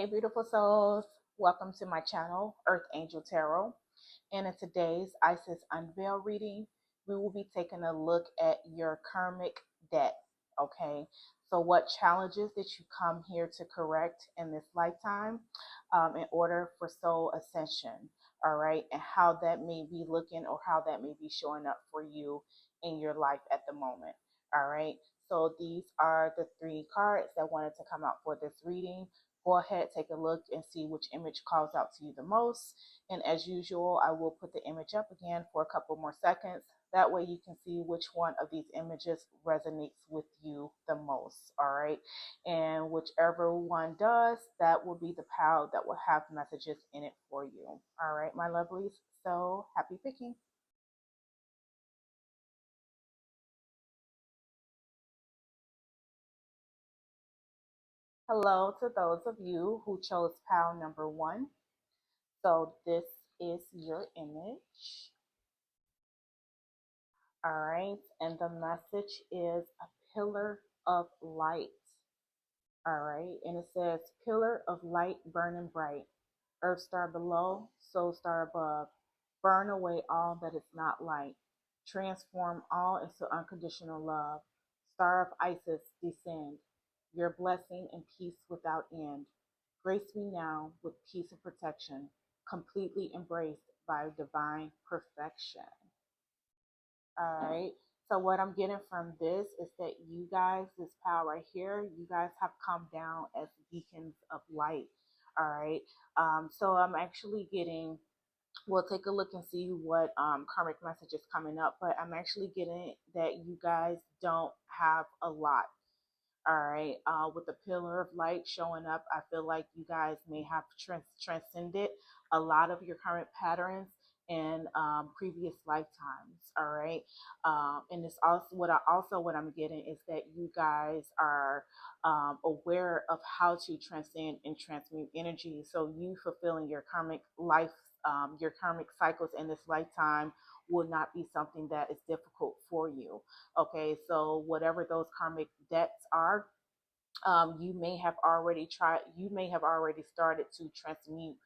beautiful souls. Welcome to my channel, Earth Angel Tarot. And in today's Isis Unveiled reading, we will be taking a look at your karmic debt. Okay, so what challenges did you come here to correct in this lifetime in order for soul ascension? All right, and how that may be looking or how that may be showing up for you in your life at the moment. All right, so these are the three cards that wanted to come out for this reading. Go ahead, take a look and see which image calls out to you the most. And as usual, I will put the image up again for a couple more seconds. That way you can see which one of these images resonates with you the most. All right. And whichever one does, that will be the pile that will have messages in it for you. All right, my lovelies. So happy picking. Hello to those of you who chose pile number one. So this is your image. All right. And the message is a pillar of light. All right. And it says, pillar of light burning bright, earth star below, soul star above. Burn away all that is not light. Transform all into unconditional love. Star of Isis, descend. Your blessing and peace without end. Grace me now with peace and protection, completely embraced by divine perfection. All right. So what I'm getting from this is that you guys, this power right here, you guys have come down as beacons of light. All right. So I'm actually getting, we'll take a look and see what karmic message is coming up, but I'm actually getting that you guys don't have a lot. All right. With the pillar of light showing up, I feel like you guys may have transcended a lot of your current patterns in previous lifetimes. All right. And it's also what I'm getting is that you guys are aware of how to transcend and transmute energy. So you fulfilling your karmic life, your karmic cycles in this lifetime will not be something that is difficult for you. Okay, so whatever those karmic debts are, you may have already started to transmute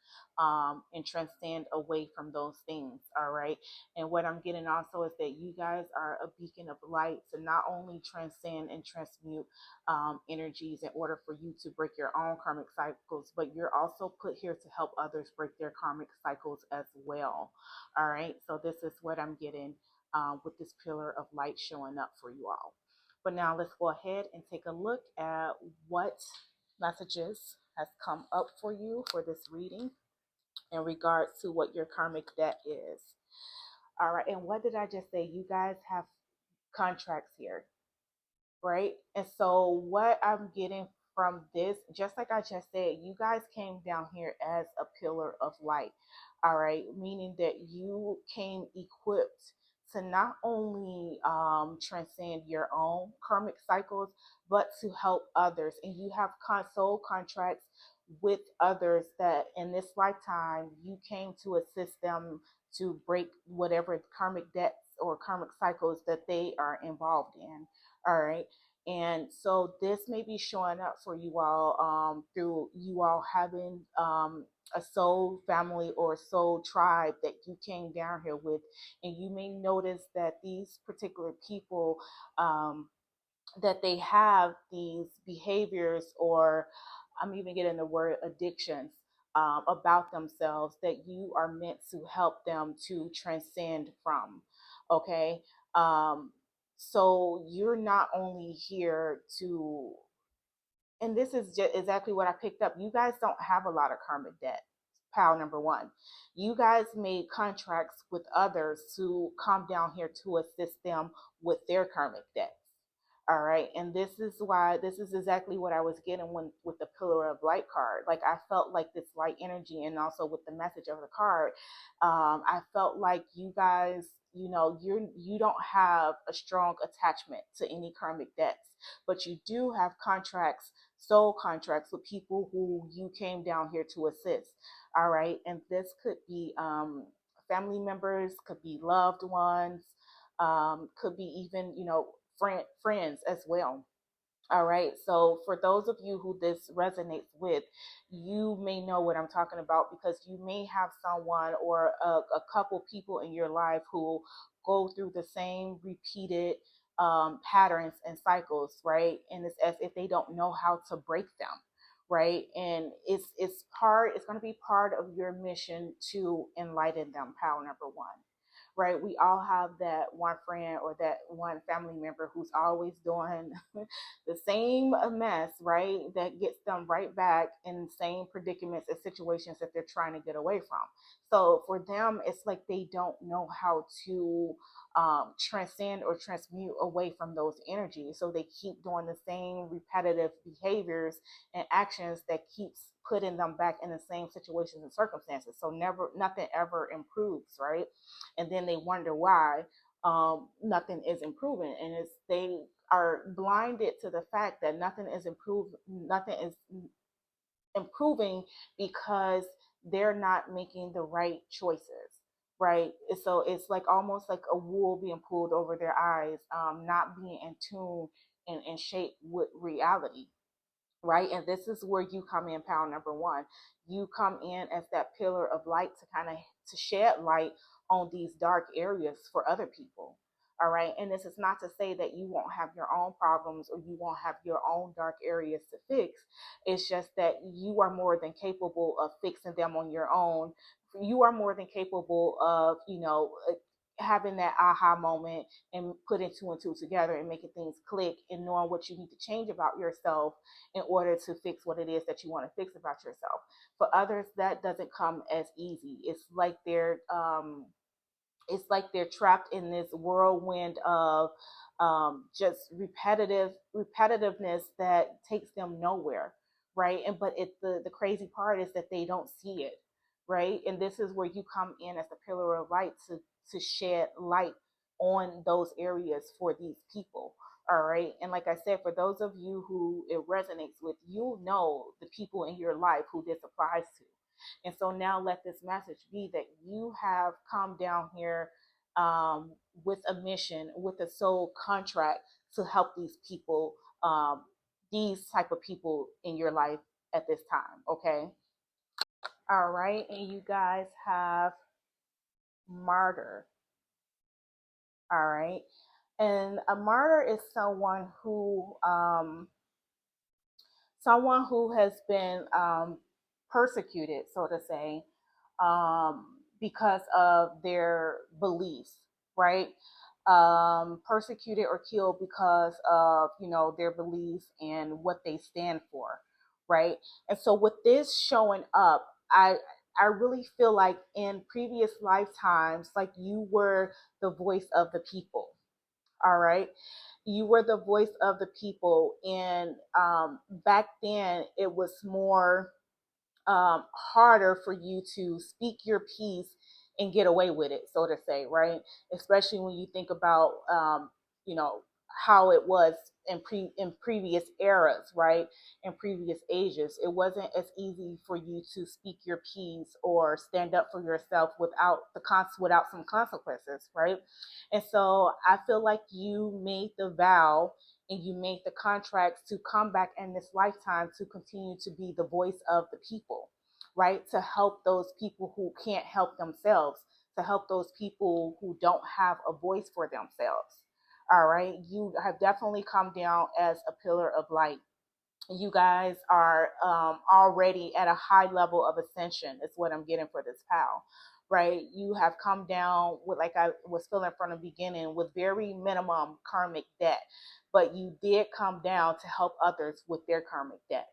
and transcend away from those things. All right. And what I'm getting also is that you guys are a beacon of light to not only transcend and transmute energies in order for you to break your own karmic cycles, but you're also put here to help others break their karmic cycles as well. All right. So this is what I'm getting with this pillar of light showing up for you all. But now let's go ahead and take a look at what messages has come up for you for this reading in regards to what your karmic debt is. All right, and what did I just say? You guys have contracts here, right? And so what I'm getting from this, just like I just said, you guys came down here as a pillar of light. All right, meaning that you came equipped to not only transcend your own karmic cycles, but to help others. And you have soul contracts with others that in this lifetime you came to assist them to break whatever karmic debts or karmic cycles that they are involved in. All right. And so this may be showing up for you all through you all having a soul family or a soul tribe that you came down here with. And you may notice that these particular people, that they have these behaviors, or I'm even getting the word addictions about themselves that you are meant to help them to transcend from. Okay. Um, so you're not only here to, and this is just exactly what I picked up. You guys don't have a lot of karmic debt. Pile number one. You guys made contracts with others to come down here to assist them with their karmic debt. All right. And this is why this is exactly what I was getting when with the pillar of light card. Like I felt like this light energy, and also with the message of the card, I felt like you guys, you don't have a strong attachment to any karmic debts, but you do have contracts, soul contracts with people who you came down here to assist. All right. And this could be family members, could be loved ones, could be even, friends as well. All right. So for those of you who this resonates with, you may know what I'm talking about because you may have someone or a couple people in your life who go through the same repeated patterns and cycles, right? And it's as if they don't know how to break them, right? And it's going to be part of your mission to enlighten them. Power number one, right? We all have that one friend or that one family member who's always doing the same mess, right? That gets them right back in the same predicaments and situations that they're trying to get away from. So for them, it's like they don't know how to transcend or transmute away from those energies. So they keep doing the same repetitive behaviors and actions that keeps putting them back in the same situations and circumstances. So nothing ever improves, right? And then they wonder why nothing is improving, and it's they are blinded to the fact that nothing is improving because they're not making the right choices, right? So it's like almost like a wool being pulled over their eyes, not being in tune and shape with reality, right? And this is where you come in, pound number one. You come in as that pillar of light to kind of to shed light on these dark areas for other people. All right. And this is not to say that you won't have your own problems or you won't have your own dark areas to fix. It's just that you are more than capable of fixing them on your own. You are more than capable of, having that aha moment and putting two and two together and making things click and knowing what you need to change about yourself in order to fix what it is that you want to fix about yourself. For others, that doesn't come as easy. It's like they're trapped in this whirlwind of just repetitiveness that takes them nowhere, right? And but the crazy part is that they don't see it, right? And this is where you come in as a pillar of light to shed light on those areas for these people. All right. And like I said, for those of you who it resonates with, you know the people in your life who this applies to. And so now let this message be that you have come down here with a mission, with a soul contract to help these type of people in your life at this time. Okay. All right. And you guys have martyr. All right. And a martyr is someone who has been persecuted, so to say, because of their beliefs, right? Persecuted or killed because of their beliefs and what they stand for, right? And so with this showing up, I really feel like in previous lifetimes, like you were the voice of the people. All right, you were the voice of the people, and back then it was more harder for you to speak your piece and get away with it, so to say, right? Especially when you think about, you know, how it was in previous eras, right? In previous ages, it wasn't as easy for you to speak your piece or stand up for yourself without some consequences, right? And so I feel like you made the vow and you make the contracts to come back in this lifetime to continue to be the voice of the people, right? To help those people who can't help themselves, to help those people who don't have a voice for themselves. All right. You have definitely come down as a pillar of light. You guys are already at a high level of ascension, is what I'm getting for this pal, right? You have come down with, like I was feeling from the beginning, with very minimum karmic debt, but you did come down to help others with their karmic debt.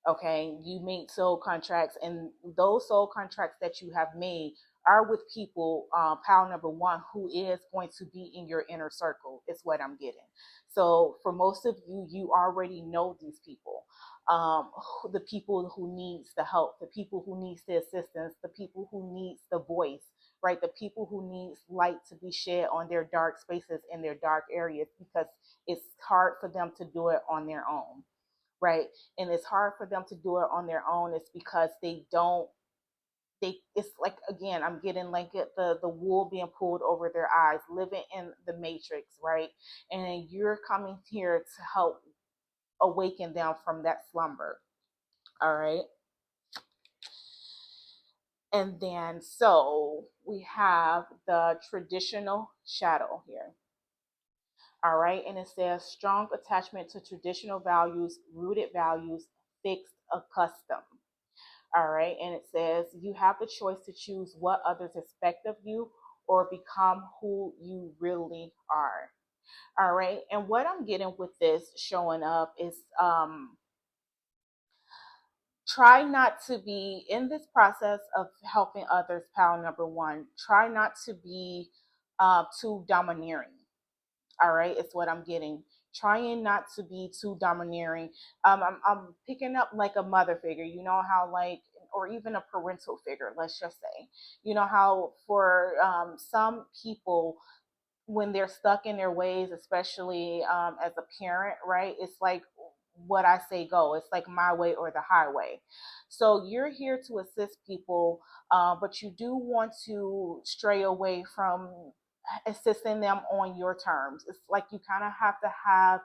Okay, you made soul contracts, and those soul contracts that you have made are with people, pal number one, who is going to be in your inner circle, is what I'm getting. So for most of you, you already know these people, the people who needs the help, the people who needs the assistance, the people who needs the voice, right? The people who needs light to be shed on their dark spaces and their dark areas, because it's hard for them to do it on their own, right? And it's hard for them to do it on their own. It's because they don't it's like, again, I'm getting like the wool being pulled over their eyes, living in the matrix, right? And you're coming here to help awaken them from that slumber. All right. And then, so we have the traditional shadow here. All right. And it says strong attachment to traditional values, rooted values, fixed a custom. All right. And it says you have the choice to choose what others expect of you or become who you really are. All right. And what I'm getting with this showing up is try not to be in this process of helping others. Pal number one, try not to be too domineering. All right, it's what I'm getting. Trying not to be too domineering. I'm picking up like a mother figure. You know how like, or even a parental figure. Let's just say, you know how for some people when they're stuck in their ways, especially as a parent, right? It's like what I say go. It's like my way or the highway. So you're here to assist people, but you do want to stray away from assisting them on your terms. It's like you kind of have to have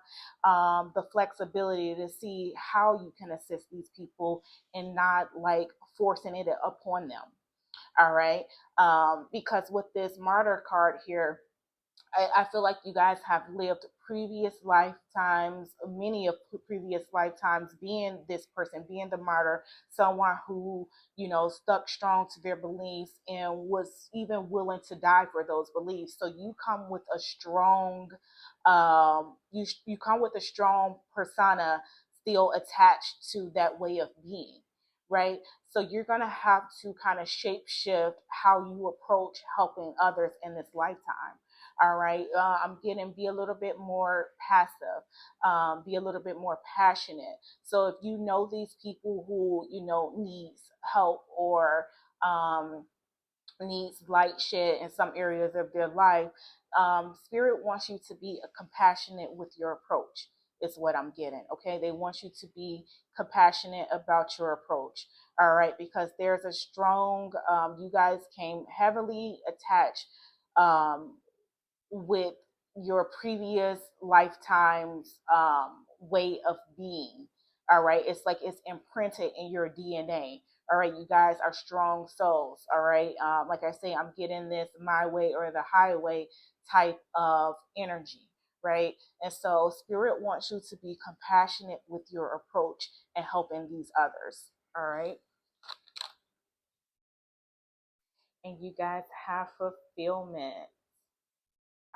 the flexibility to see how you can assist these people and not like forcing it upon them. All right. Because with this martyr card here, I feel like you guys have lived previous lifetimes, many of previous lifetimes, being this person, being the martyr, someone who, you know, stuck strong to their beliefs and was even willing to die for those beliefs. So you come with a strong, you come with a strong persona still attached to that way of being, right? So you're gonna have to kind of shape shift how you approach helping others in this lifetime. All right. I'm getting be a little bit more passive, be a little bit more passionate. So if you know these people who, you know, needs help or needs light shed in some areas of their life, Spirit wants you to be a compassionate with your approach. Is what I'm getting. Okay. They want you to be compassionate about your approach. All right. Because there's a strong, you guys came heavily attached with your previous lifetime's way of being. All right. It's like it's imprinted in your DNA. All right. You guys are strong souls. All right. Like I say, I'm getting this my way or the highway type of energy. Right. And so spirit wants you to be compassionate with your approach and helping these others. All right. And you guys have fulfillment.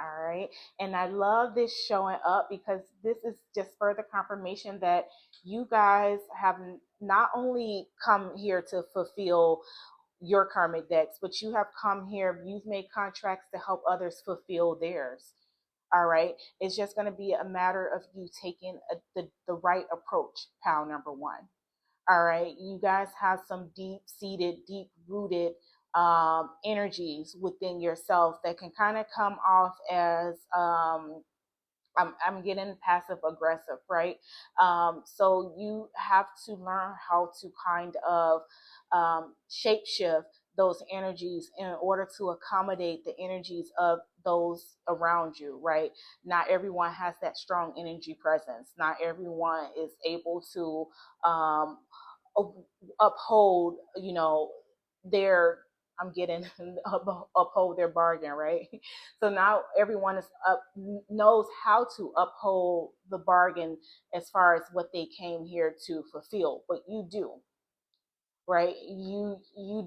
All right. And I love this showing up because this is just further confirmation that you guys have not only come here to fulfill your karmic decks, but you have come here, you've made contracts to help others fulfill theirs. All right. It's just going to be a matter of you taking the right approach, pal number one. All right. You guys have some deep seated, deep rooted energies within yourself that can kind of come off as I'm getting passive aggressive, right? So you have to learn how to kind of shapeshift those energies in order to accommodate the energies of those around you, right? Not everyone has that strong energy presence. Not everyone is able to um, uphold, you know, their I'm getting uphold their bargain, right? So now everyone is up knows how to uphold the bargain as far as what they came here to fulfill. But you do, right? You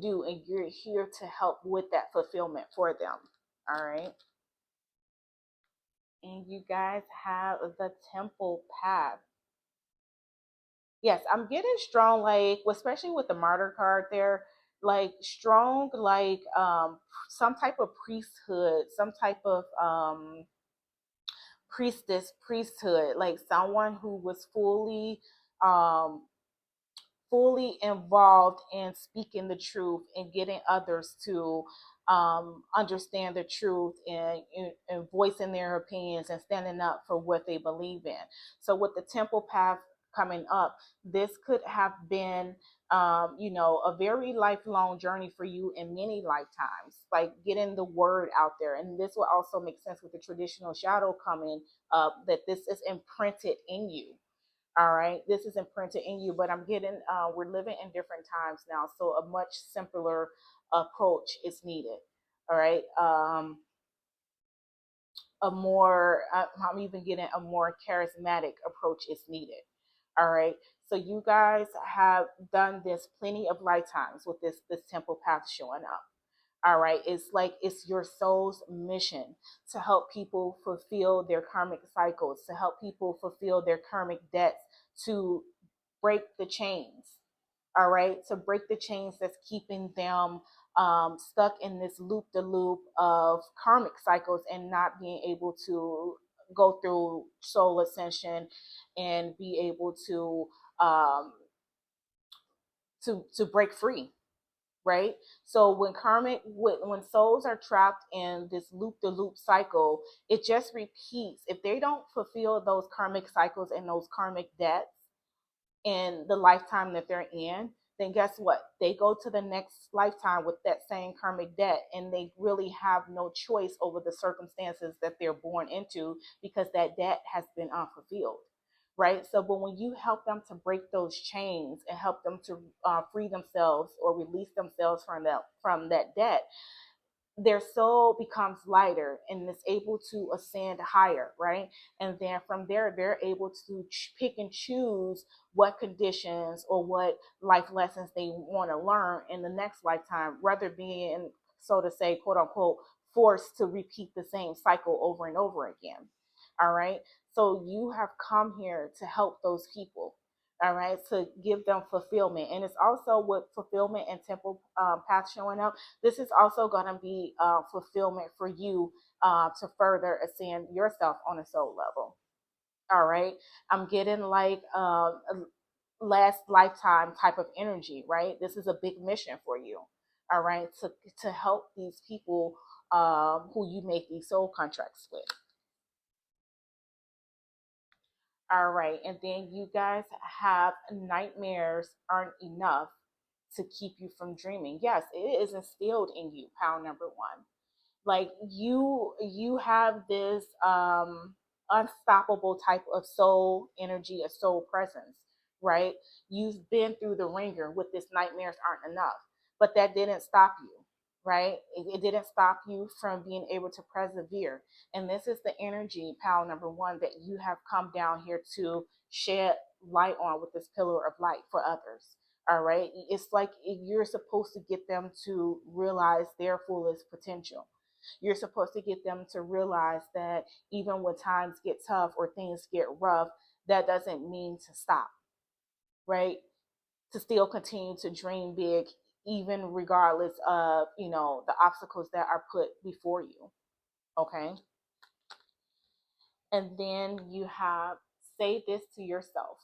do, and you're here to help with that fulfillment for them. All right. And you guys have the temple path. Yes, I'm getting strong, like especially with the martyr card there, like strong, like some type of priesthood, some type of priesthood, like someone who was um fully involved in speaking the truth and getting others to understand the truth and voicing their opinions and standing up for what they believe in. So, with the temple path coming up, this could have been, you know, a very lifelong journey for you in many lifetimes, like getting the word out there. And this will also make sense with the traditional shadow coming up that this is imprinted in you. All right, this is imprinted in you, but I'm getting, we're living in different times now, so a much simpler approach is needed. All right, I'm even getting a more charismatic approach is needed. All right, so you guys have done this plenty of lifetimes with this temple path showing up. All right, it's like it's your soul's mission to help people fulfill their karmic cycles, to help people fulfill their karmic debts, to break the chains. All right, to break the chains that's keeping them stuck in this loop the loop of karmic cycles and not being able to go through soul ascension and be able um, to break free, right? So when souls are trapped in this loop the loop cycle, it just repeats. If they don't fulfill those karmic cycles and those karmic debts in the lifetime that they're in, then guess what? They go to the next lifetime with that same karmic debt, and they really have no choice over the circumstances that they're born into because that debt has been unfulfilled. Right. So, but when you help them to break those chains and help them to free themselves or release themselves from that debt, their soul becomes lighter and is able to ascend higher, right? And then from there, they're able to pick and choose what conditions or what life lessons they want to learn in the next lifetime, rather being, so to say, quote unquote, forced to repeat the same cycle over and over again. All right. So you have come here to help those people. All right, to give them fulfillment. And it's also with fulfillment and temple path showing up, this is also going to be fulfillment for you to further ascend yourself on a soul level. All right. I'm getting like a last lifetime type of energy, right? This is a big mission for you. All right. To help these people who you make these soul contracts with. All right. And then you guys have nightmares aren't enough to keep you from dreaming. Yes, it is instilled in you, pound number one. Like you have this unstoppable type of soul energy, a soul presence, right? You've been through the ringer with this nightmares aren't enough, but that didn't stop you, right? It didn't stop you from being able to persevere. And this is the energy, pal number one, that you have come down here to shed light on with this pillar of light for others. All right, it's like you're supposed to get them to realize their fullest potential. You're supposed to get them to realize that even when times get tough or things get rough, that doesn't mean to stop, right? To still continue to dream big, even regardless of, the obstacles that are put before you. Okay. And then you have say this to yourself.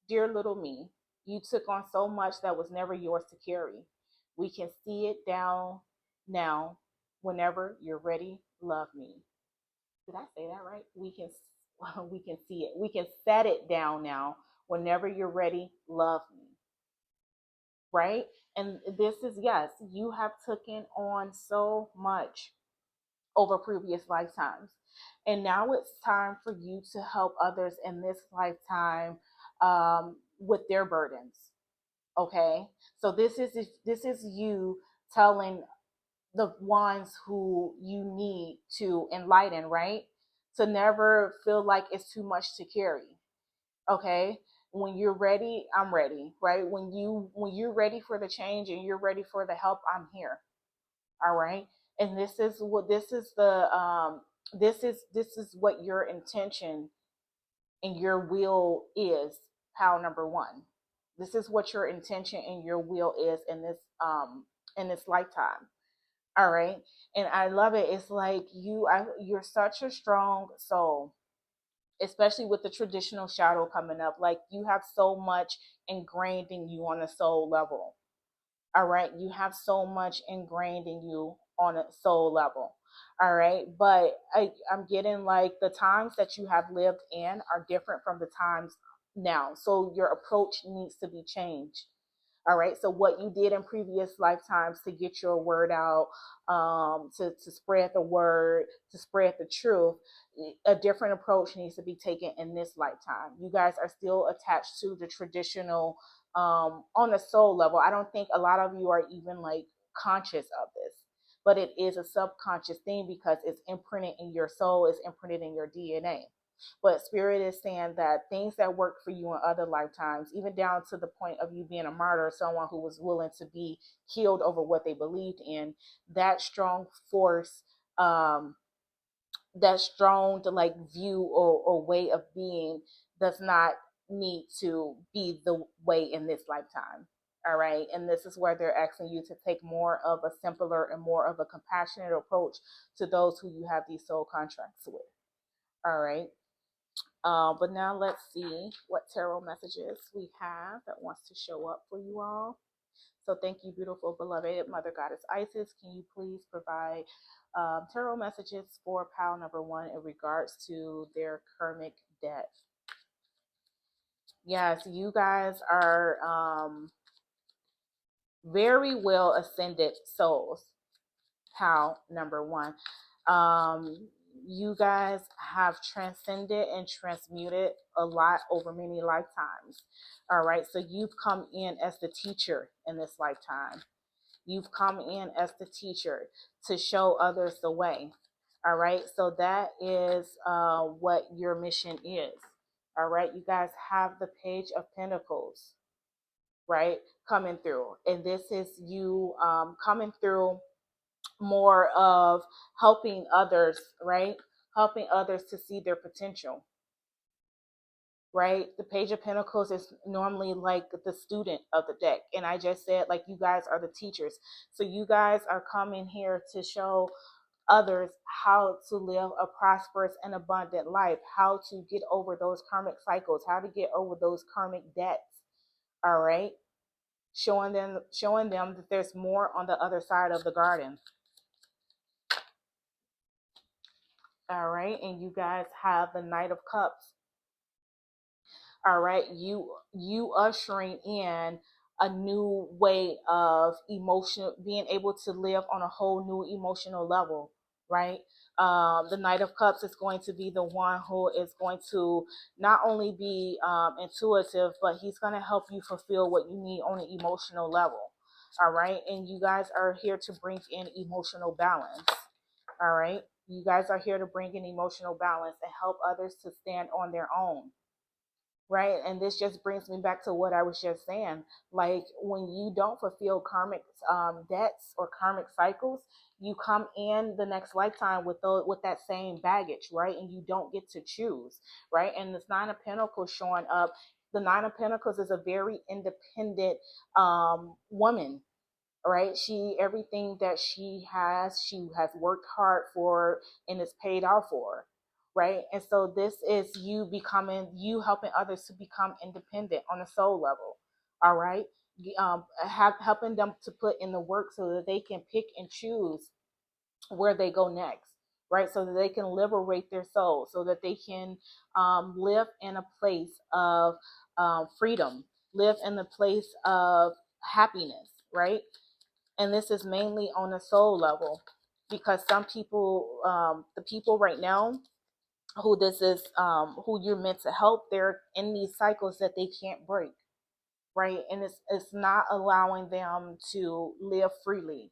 Dear little me, you took on so much that was never yours to carry. We can see it down now. Whenever you're ready, love me. Did I say that right? We can see it. We can set it down now. Whenever you're ready, love me. Right? And this is, yes, you have taken on so much over previous lifetimes. And now it's time for you to help others in this lifetime with their burdens. Okay? So this is you telling the ones who you need to enlighten, right? To never feel like it's too much to carry. Okay? When you're ready, I'm ready, right? When you're ready for the change and you're ready for the help, I'm here. All right? And this is what your intention and your will is, pal number one. This is what your intention and your will is in this lifetime. All right. And I love it. It's like you're such a strong soul, especially with the traditional shadow coming up. Like you have so much ingrained in you on a soul level. All right. You have so much ingrained in you on a soul level. All right. But I'm getting like the times that you have lived in are different from the times now. So your approach needs to be changed. All right. So what you did in previous lifetimes to get your word out, to spread the word, to spread the truth, a different approach needs to be taken in this lifetime. You guys are still attached to the traditional, on a soul level. I don't think a lot of you are even like conscious of this, but it is a subconscious thing because it's imprinted in your soul, it's imprinted in your DNA. But spirit is saying that things that worked for you in other lifetimes, even down to the point of you being a martyr, someone who was willing to be killed over what they believed in, that strong force, um, that strong to like view or way of being does not need to be the way in this lifetime. All right. And this is where they're asking you to take more of a simpler and more of a compassionate approach to those who you have these soul contracts with. All right. But now let's see what tarot messages we have that wants to show up for you all. So thank you, beautiful, beloved Mother Goddess Isis. Can you please provide tarot messages for pile number one in regards to their karmic debt? Yes, you guys are very well ascended souls. Pile number one. You guys have transcended and transmuted a lot over many lifetimes. All right, so you've come in as the teacher in this lifetime. You've come in as the teacher to show others the way. All right, so that is what your mission is. All right, you guys have the Page of Pentacles, right, coming through, and this is you coming through more of helping others, right? Helping others to see their potential, right? The Page of Pentacles is normally like the student of the deck. And I just said, like, you guys are the teachers. So you guys are coming here to show others how to live a prosperous and abundant life, how to get over those karmic cycles, how to get over those karmic debts. All right. Showing them that there's more on the other side of the garden. All right, and you guys have the Knight of Cups. All right, you ushering in a new way of emotion, being able to live on a whole new emotional level, right? The Knight of Cups is going to be the one who is going to not only be intuitive, but he's going to help you fulfill what you need on an emotional level. All right, and you guys are here to bring in emotional balance. All right. You guys are here to bring in emotional balance and help others to stand on their own. Right. And this just brings me back to what I was just saying. Like when you don't fulfill karmic debts or karmic cycles, you come in the next lifetime with that same baggage, right? And you don't get to choose, right? And this Nine of Pentacles showing up. The Nine of Pentacles is a very independent woman, right? Everything that she has worked hard for and is paid off for, right? And so this is you helping others to become independent on a soul level. All right. Helping them to put in the work so that they can pick and choose where they go next, right? So that they can liberate their soul, so that they can live in a place of freedom, live in the place of happiness, right? And this is mainly on a soul level, because some people, the people right now who this is, who you're meant to help, they're in these cycles that they can't break, right? And it's not allowing them to live freely.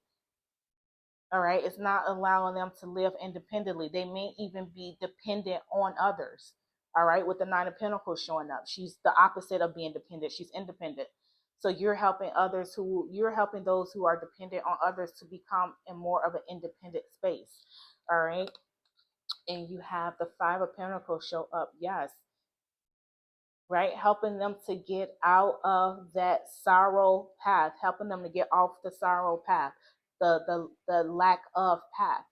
All right, it's not allowing them to live independently. They may even be dependent on others. All right, with the Nine of Pentacles showing up, she's the opposite of being dependent. She's independent. So you're helping those who are dependent on others to become in more of an independent space. All right, and you have the Five of Pentacles show up. Yes, right, helping them to get out of that sorrow path, helping them to get off the sorrow path, the lack of path,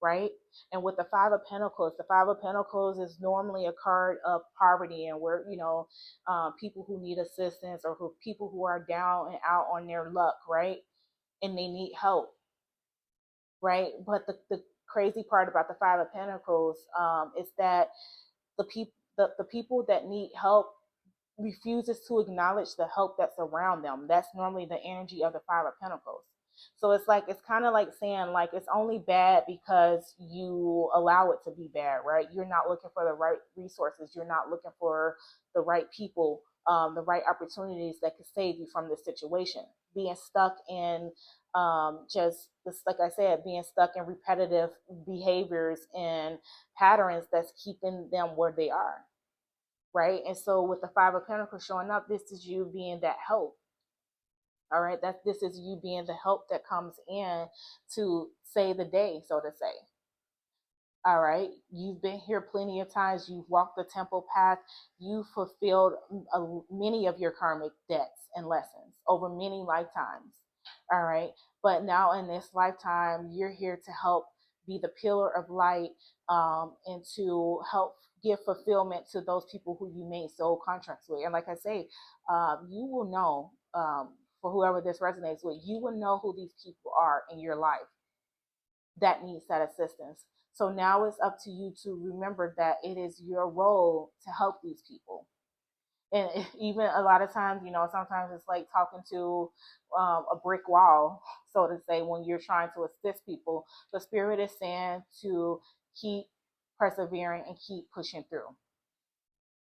right? And with the Five of Pentacles is normally a card of poverty, and where people who need assistance, or people who are down and out on their luck, right? And they need help, right? But the crazy part about the Five of Pentacles is that the people that need help, refuses to acknowledge the help that's around them. That's normally the energy of the Five of Pentacles. So it's like, it's kind of like saying like it's only bad because you allow it to be bad, right? You're not looking for the right resources. You're not looking for the right people, the right opportunities that could save you from this situation. Being stuck in just like I said, being stuck in repetitive behaviors and patterns that's keeping them where they are, right? And so with the Five of Pentacles showing up, this is you being that help. All right, that this is you being the help that comes in to save the day, so to say. All right, you've been here plenty of times. You've walked the temple path. You fulfilled many of your karmic debts and lessons over many lifetimes. All right, but now in this lifetime, you're here to help be the pillar of light, and to help give fulfillment to those people who you made soul contracts with. And like I say, you will know, for whoever this resonates with, you will know who these people are in your life that needs that assistance. So now it's up to you to remember that it is your role to help these people. And even a lot of times, sometimes it's like talking to a brick wall, so to say, when you're trying to assist people. The spirit is saying to keep persevering and keep pushing through.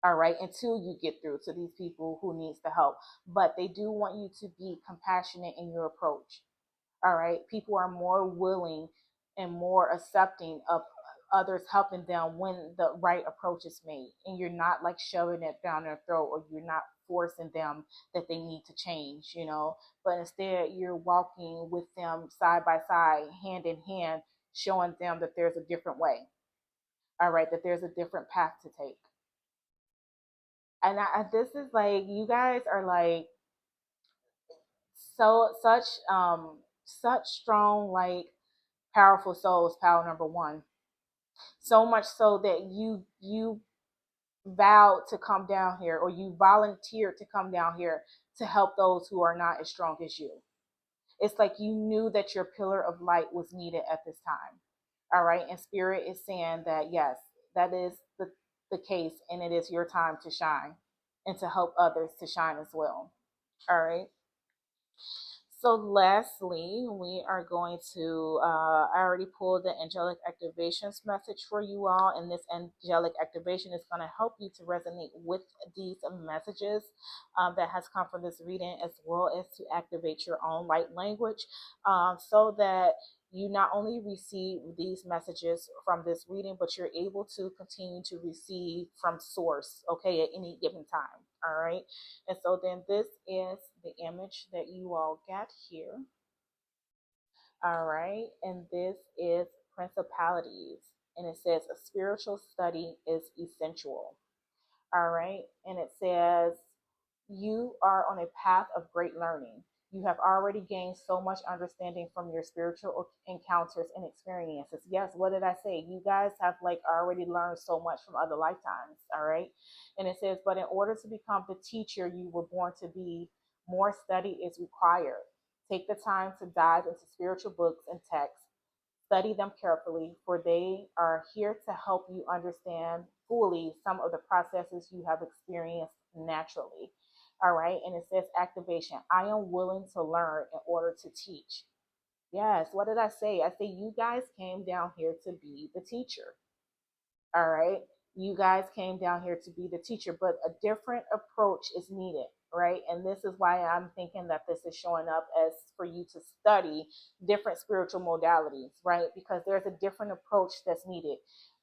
All right, until you get through to these people who needs the help. But they do want you to be compassionate in your approach. All right, people are more willing and more accepting of others helping them when the right approach is made, and you're not like shoving it down their throat, or you're not forcing them that they need to change, but instead you're walking with them side by side, hand in hand, showing them that there's a different way. All right, that there's a different path to take. And this is like, you guys are like such strong, like powerful souls, power number one. So much so that you vowed to come down here, or you volunteered to come down here to help those who are not as strong as you. It's like you knew that your pillar of light was needed at this time. All right. And spirit is saying that yes, that is the case, and it is your time to shine and to help others to shine as well. All right. So lastly, we are going to, I already pulled the angelic activations message for you all, and this angelic activation is going to help you to resonate with these messages that has come from this reading, as well as to activate your own light language, so that you not only receive these messages from this reading, but you're able to continue to receive from source, okay, at any given time. All right. And so then this is the image that you all got here. All right. And this is principalities. And it says a spiritual study is essential. All right. And it says you are on a path of great learning. You have already gained so much understanding from your spiritual encounters and experiences. Yes, what did I say? You guys have like already learned so much from other lifetimes. All right. And it says, but in order to become the teacher you were born to be, more study is required. Take the time to dive into spiritual books and texts. Study them carefully, for they are here to help you understand fully some of the processes you have experienced naturally. All right. And it says activation. I am willing to learn in order to teach. Yes. What did I say? I say you guys came down here to be the teacher. All right. You guys came down here to be the teacher, but a different approach is needed. Right. And this is why I'm thinking that this is showing up as for you to study different spiritual modalities, right? Because there's a different approach that's needed,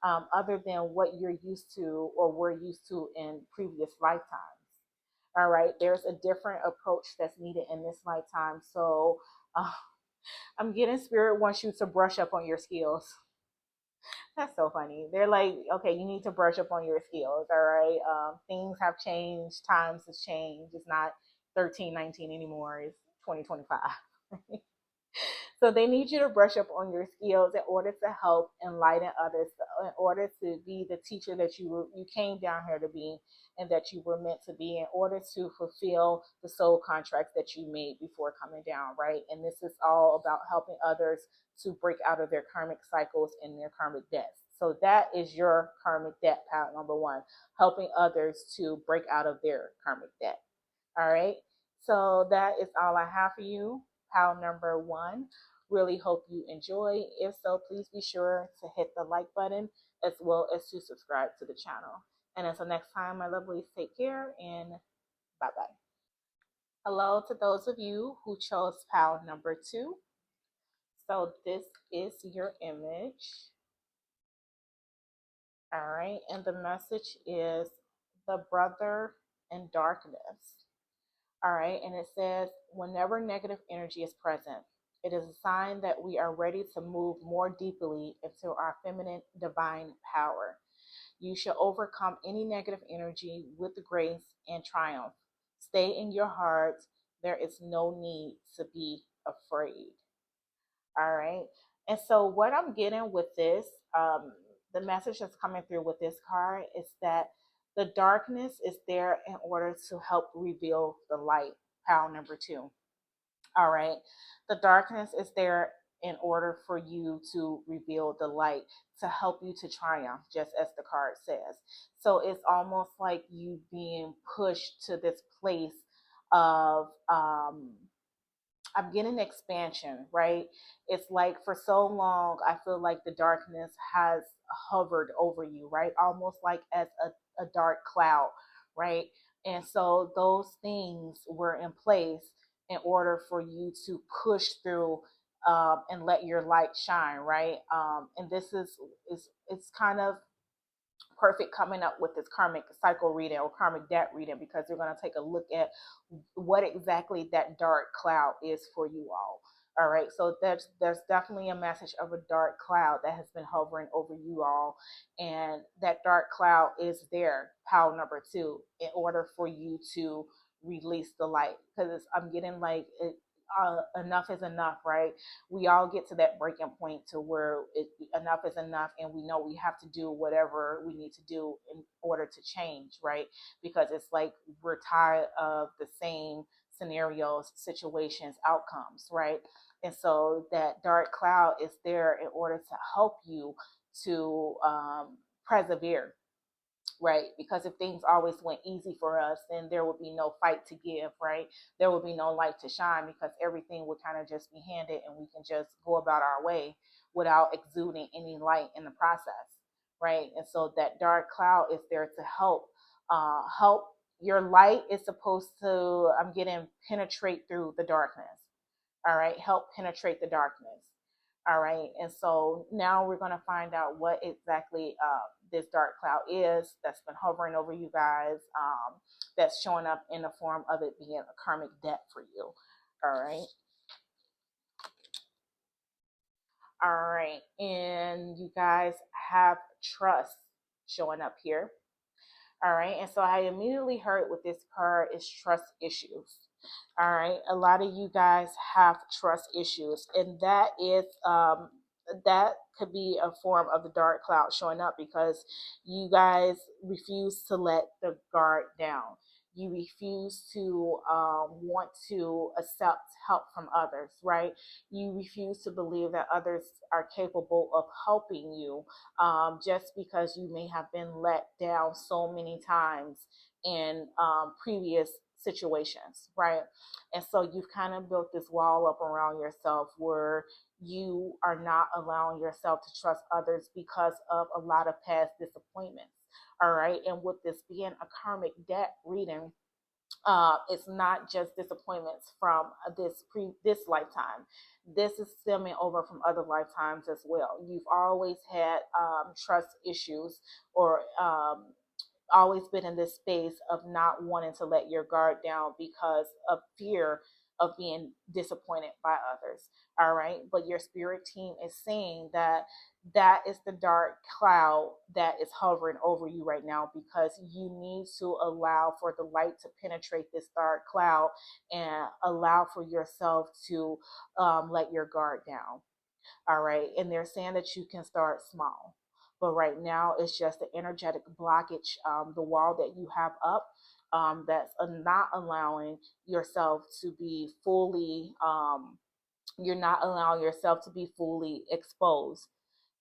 other than what you're used to or were used to in previous lifetimes. All right. There's a different approach that's needed in this lifetime. So I'm getting spirit wants you to brush up on your skills. That's so funny. They're like, okay, you need to brush up on your skills. All right. Things have changed. Times have changed. It's not 1319 anymore. It's 2025. So they need you to brush up on your skills in order to help enlighten others, in order to be the teacher that you came down here to be, and that you were meant to be, in order to fulfill the soul contracts that you made before coming down, right? And this is all about helping others to break out of their karmic cycles and their karmic debts. So that is your karmic debt, pile number one, helping others to break out of their karmic debt. All right. So that is all I have for you, pile number one. Really hope you enjoy. If so, please be sure to hit the like button as well as to subscribe to the channel. And until next time, my lovelies, take care and bye bye. Hello to those of you who chose pile number two. So this is your image. All right. And the message is the brother in darkness. All right. And it says, whenever negative energy is present, it is a sign that we are ready to move more deeply into our feminine divine power. You shall overcome any negative energy with grace and triumph. Stay in your heart. There is no need to be afraid. All right. And so, what I'm getting with this, the message that's coming through with this card is that the darkness is there in order to help reveal the light. Pile number two. All right. The darkness is there in order for you to reveal the light, to help you to triumph, just as the card says. So it's almost like you being pushed to this place of I'm getting expansion, right? It's like for so long, I feel like the darkness has hovered over you, right? Almost like as a dark cloud, right? And so those things were in place in order for you to push through and let your light shine, right? And this is it's kind of perfect coming up with this karmic cycle reading or karmic debt reading because we're going to take a look at what exactly that dark cloud is for you all. All right, so there's definitely a message of a dark cloud that has been hovering over you all, and that dark cloud is there, pile number two, in order for you to release the light. Because I'm getting like enough is enough, right? We all get to that breaking point to where enough is enough, and we know we have to do whatever we need to do in order to change, right? Because it's like we're tired of the same scenarios, situations, outcomes, right? And so that dark cloud is there in order to help you to persevere, right? Because if things always went easy for us, then there would be no fight to give, right? There would be no light to shine because everything would kind of just be handed and we can just go about our way without exuding any light in the process, right? And so that dark cloud is there to help. Your light is supposed to, I'm getting, penetrate through the darkness. All right, help penetrate the darkness. All right, and so now we're going to find out what exactly this dark cloud is that's been hovering over you guys, that's showing up in the form of it being a karmic debt for you. All right. All right, and you guys have trust showing up here. All right, and so I immediately heard with this card is trust issues. All right, a lot of you guys have trust issues, and that could be a form of the dark cloud showing up because you guys refuse to let the guard down. You refuse to want to accept help from others, right? You refuse to believe that others are capable of helping you, just because you may have been let down so many times in previous situations, right? And so you've kind of built this wall up around yourself where you are not allowing yourself to trust others because of a lot of past disappointments. All right. And with this being a karmic debt reading, it's not just disappointments from this lifetime. This is stemming over from other lifetimes as well. You've always had trust issues or always been in this space of not wanting to let your guard down because of fear of being disappointed by others. All right. But your spirit team is saying that that is the dark cloud that is hovering over you right now because you need to allow for the light to penetrate this dark cloud and allow for yourself to let your guard down. All right. And they're saying that you can start small. But right now, it's just the energetic blockage, the wall that you have up, that's not allowing yourself to be fully, you're not allowing yourself to be fully exposed.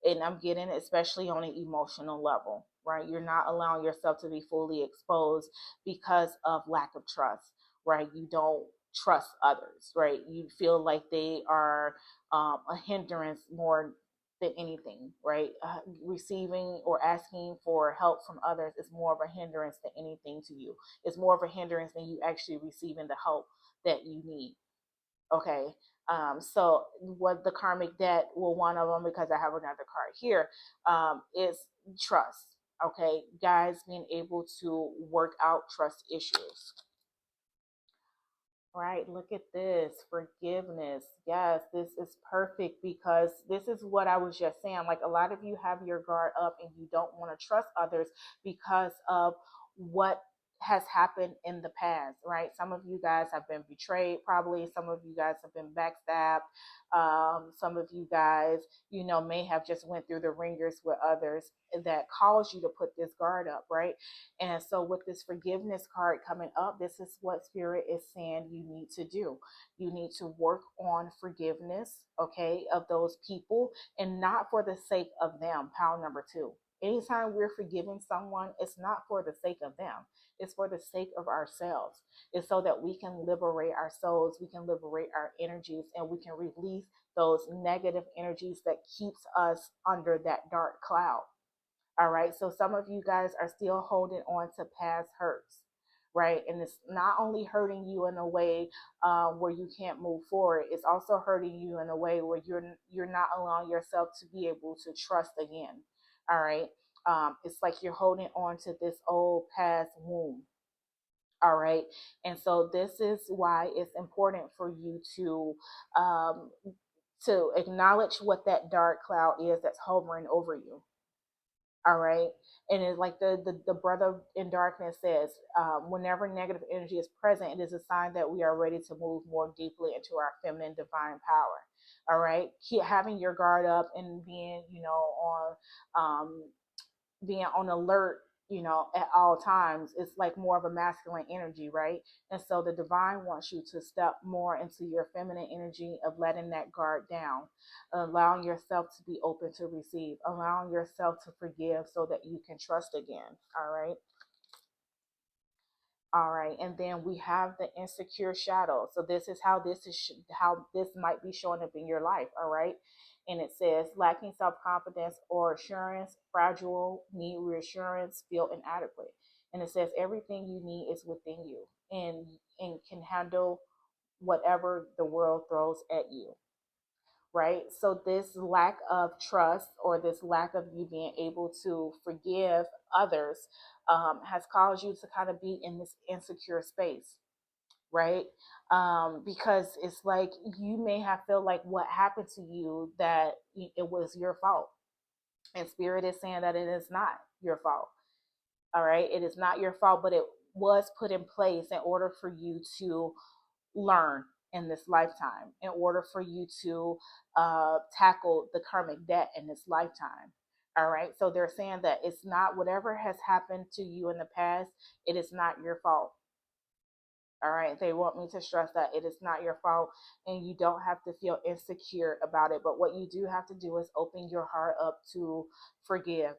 And I'm getting, especially on an emotional level, right? You're not allowing yourself to be fully exposed because of lack of trust, right? You don't trust others, right? You feel like they are a hindrance more than anything, right? Receiving or asking for help from others is more of a hindrance than anything to you. It's more of a hindrance than you actually receiving the help that you need. Okay. So what the karmic debt, well, one of them, because I have another card here, is trust. Okay, guys, being able to work out trust issues. Right, look at this forgiveness. Yes, this is perfect because this is what I was just saying. Like a lot of you have your guard up and you don't want to trust others because of what has happened in the past, right? Some of you guys have been betrayed, probably. Some of you guys have been backstabbed. Some of you guys, may have just went through the ringers with others that caused you to put this guard up, right? And so, with this forgiveness card coming up, this is what Spirit is saying you need to do. You need to work on forgiveness, okay, of those people and not for the sake of them. Pile number two. Anytime we're forgiving someone, it's not for the sake of them, it's for the sake of ourselves. It's so that we can liberate our souls, we can liberate our energies, and we can release those negative energies that keeps us under that dark cloud. All right. So some of you guys are still holding on to past hurts, right? And it's not only hurting you in a way where you can't move forward. It's also hurting you in a way where you're not allowing yourself to be able to trust again. All right. It's like you're holding on to this old past wound. All right. And so this is why it's important for you um, to acknowledge what that dark cloud is that's hovering over you. All right. And it's like the brother in darkness says, whenever negative energy is present, it is a sign that we are ready to move more deeply into our feminine divine power. All right. Keep having your guard up and being, um, being on alert, at all times. It's like more of a masculine energy, right? And so the divine wants you to step more into your feminine energy of letting that guard down, allowing yourself to be open to receive, allowing yourself to forgive so that you can trust again. All right. All right, and then we have the insecure shadow. So this is how how this might be showing up in your life. All right, and it says lacking self confidence or assurance, fragile, need reassurance, feel inadequate. And it says everything you need is within you, and can handle whatever the world throws at you. Right. So this lack of trust or this lack of you being able to forgive others has caused you to kind of be in this insecure space, right? Because it's like you may have felt like what happened to you that it was your fault, and Spirit is saying that it is not your fault. All right, it is not your fault, but it was put in place in order for you to learn in this lifetime, in order for you to tackle the karmic debt in this lifetime. All right. So they're saying that it's not whatever has happened to you in the past, it is not your fault. All right. They want me to stress that it is not your fault and you don't have to feel insecure about it. But what you do have to do is open your heart up to forgive.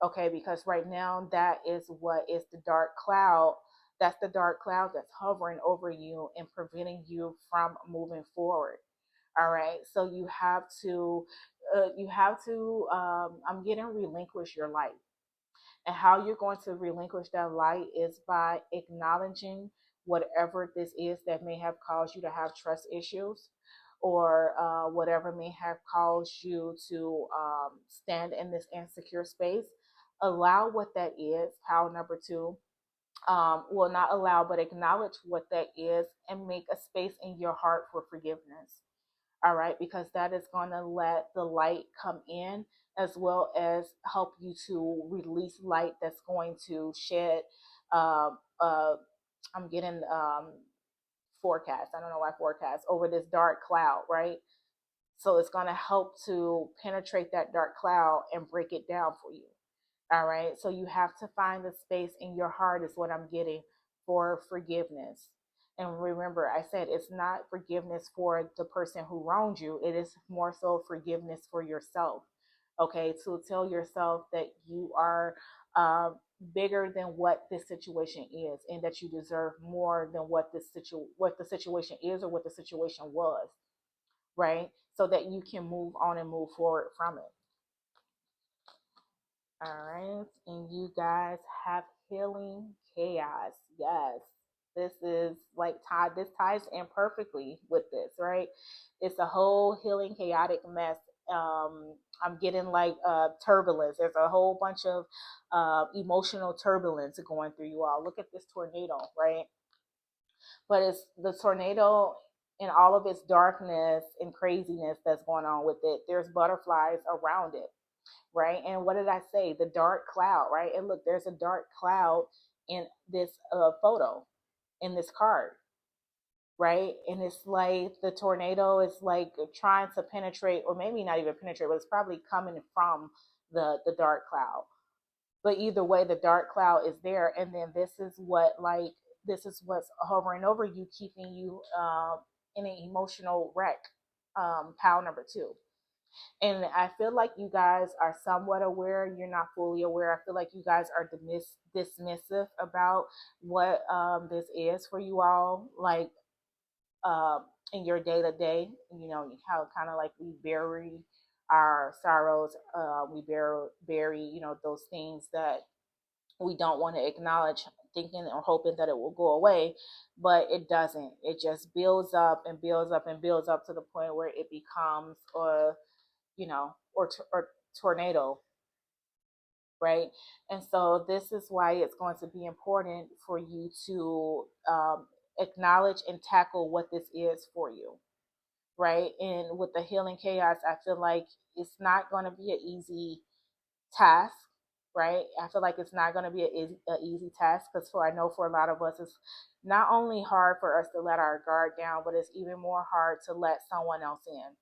Okay, because right now that is what is the dark cloud. That's the dark cloud that's hovering over you and preventing you from moving forward. All right, so I'm getting relinquish your light. And how you're going to relinquish that light is by acknowledging whatever this is that may have caused you to have trust issues, or whatever may have caused you to stand in this insecure space. Allow what that is. Power number two. Well, not allow, but acknowledge what that is and make a space in your heart for forgiveness. All right, because that is going to let the light come in as well as help you to release light that's going to shed. Uh, uh, I'm getting forecast. I don't know why forecast over this dark cloud, right? So it's going to help to penetrate that dark cloud and break it down for you. All right. So you have to find the space in your heart, is what I'm getting, for forgiveness. And remember, I said it's not forgiveness for the person who wronged you, it is more so forgiveness for yourself. Okay, to tell yourself that you are um, bigger than what this situation is, and that you deserve more than what the situation is or what the situation was, right? So that you can move on and move forward from it. All right. And you guys have healing chaos. Yes. This is like tied, this ties in perfectly with this, right? It's a whole healing chaotic mess. I'm getting like turbulence. There's a whole bunch of emotional turbulence going through you all. Look at this tornado, right? But it's the tornado in all of its darkness and craziness that's going on with it. There's butterflies around it, right? And what did I say? The dark cloud, right? And look, there's a dark cloud in this photo, in this card, right? And it's like the tornado is like trying to penetrate, or maybe not even penetrate, but it's probably coming from the dark cloud. But either way, the dark cloud is there, and then this is what's hovering over you, keeping you in an emotional wreck. Pile number two. And I feel like you guys are somewhat aware. You're not fully aware. I feel like you guys are dismissive about what this is for you all. Like in your day to day, you know, how kind of like we bury our sorrows, we bury, you know, those things that we don't want to acknowledge, thinking or hoping that it will go away, but it doesn't. It just builds up and builds up and builds up to the point where it becomes or tornado, right? And so this is why it's going to be important for you to acknowledge and tackle what this is for you, right? And with the healing chaos, I feel like it's not going to be an easy task, right? I feel like it's not going to be an easy task, because I know for a lot of us, it's not only hard for us to let our guard down, but it's even more hard to let someone else in,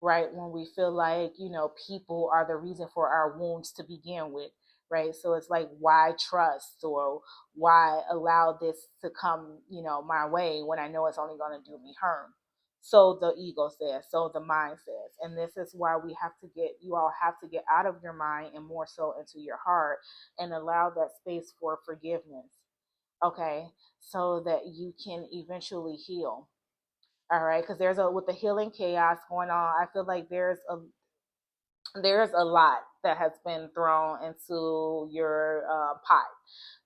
right? When we feel like, you know, people are the reason for our wounds to begin with, right? So it's like, why trust, or why allow this to come, you know, my way when I know it's only going to do me harm? So the ego says, so the mind says. And this is why you all have to get out of your mind and more so into your heart, and allow that space for forgiveness, okay? So that you can eventually heal. All right, because with the healing chaos going on, I feel like there's a lot that has been thrown into your pot,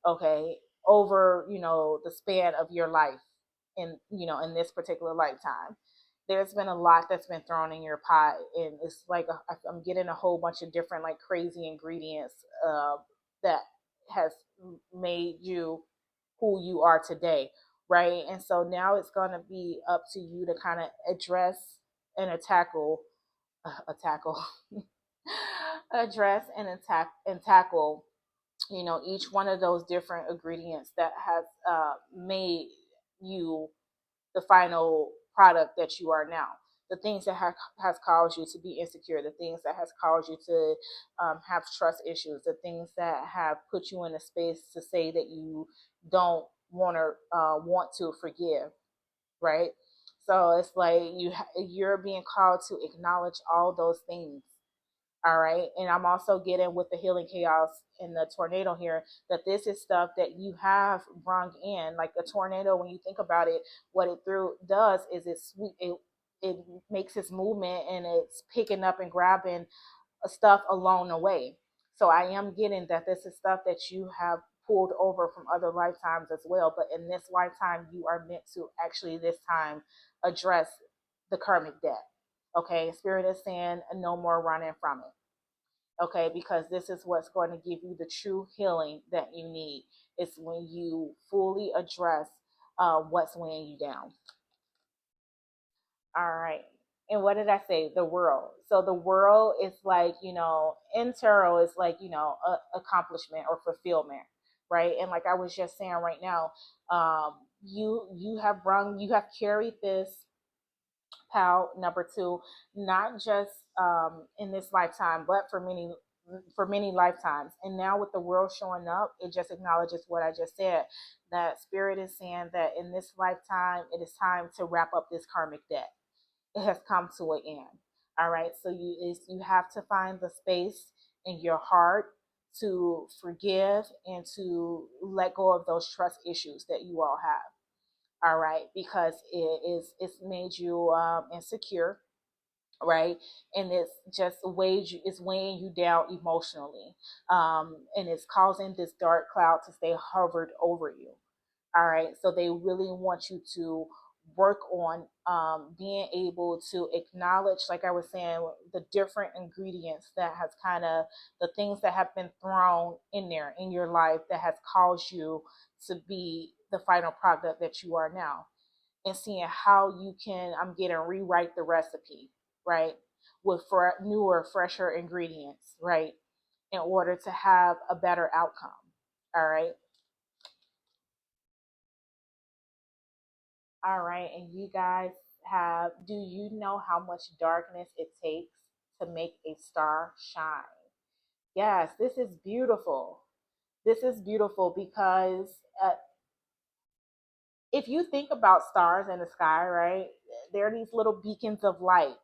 okay, over, you know, the span of your life, in, you know, in this particular lifetime. There's been a lot that's been thrown in your pot, and it's like I'm getting a whole bunch of different like crazy ingredients that has made you who you are today, right? And so now it's going to be up to you to kind of address and tackle address and tackle, you know, each one of those different ingredients that has made you the final product that you are now. The things that has caused you to be insecure, the things that has caused you to have trust issues, the things that have put you in a space to say that you don't want to forgive, right? So it's like you're being called to acknowledge all those things. All right. And I'm also getting with the healing chaos in the tornado here, that this is stuff that you have brung in. Like a tornado, when you think about it, what it does is it makes its movement, and it's picking up and grabbing stuff along the way. So I am getting that this is stuff that you have pulled over from other lifetimes as well. But in this lifetime, you are meant to actually this time address the karmic debt. Okay. Spirit is saying no more running from it. Okay. Because this is what's going to give you the true healing that you need. It's when you fully address what's weighing you down. All right. And what did I say? The world. So the world is like, you know, in tarot is like, you know, accomplishment or fulfillment, right? And like I was just saying right now, you have carried this pal number two, not just in this lifetime, but for many lifetimes. And now with the world showing up, it just acknowledges what I just said. That spirit is saying that in this lifetime, it is time to wrap up this karmic debt. It has come to an end. All right. So you have to find the space in your heart to forgive and to let go of those trust issues that you all have. All right, because it's made you insecure, right? And it's just it's weighing you down emotionally, and it's causing this dark cloud to stay hovered over you. All right, so they really want you to work on being able to acknowledge, like I was saying, the different ingredients that has kind of the things that have been thrown in there in your life that has caused you to be the final product that you are now, and seeing how you can, I'm getting, rewrite the recipe, right? With newer, fresher ingredients, right? In order to have a better outcome. All right. All right. And you guys do you know how much darkness it takes to make a star shine? Yes, this is beautiful. This is beautiful because if you think about stars in the sky, right? They're these little beacons of light,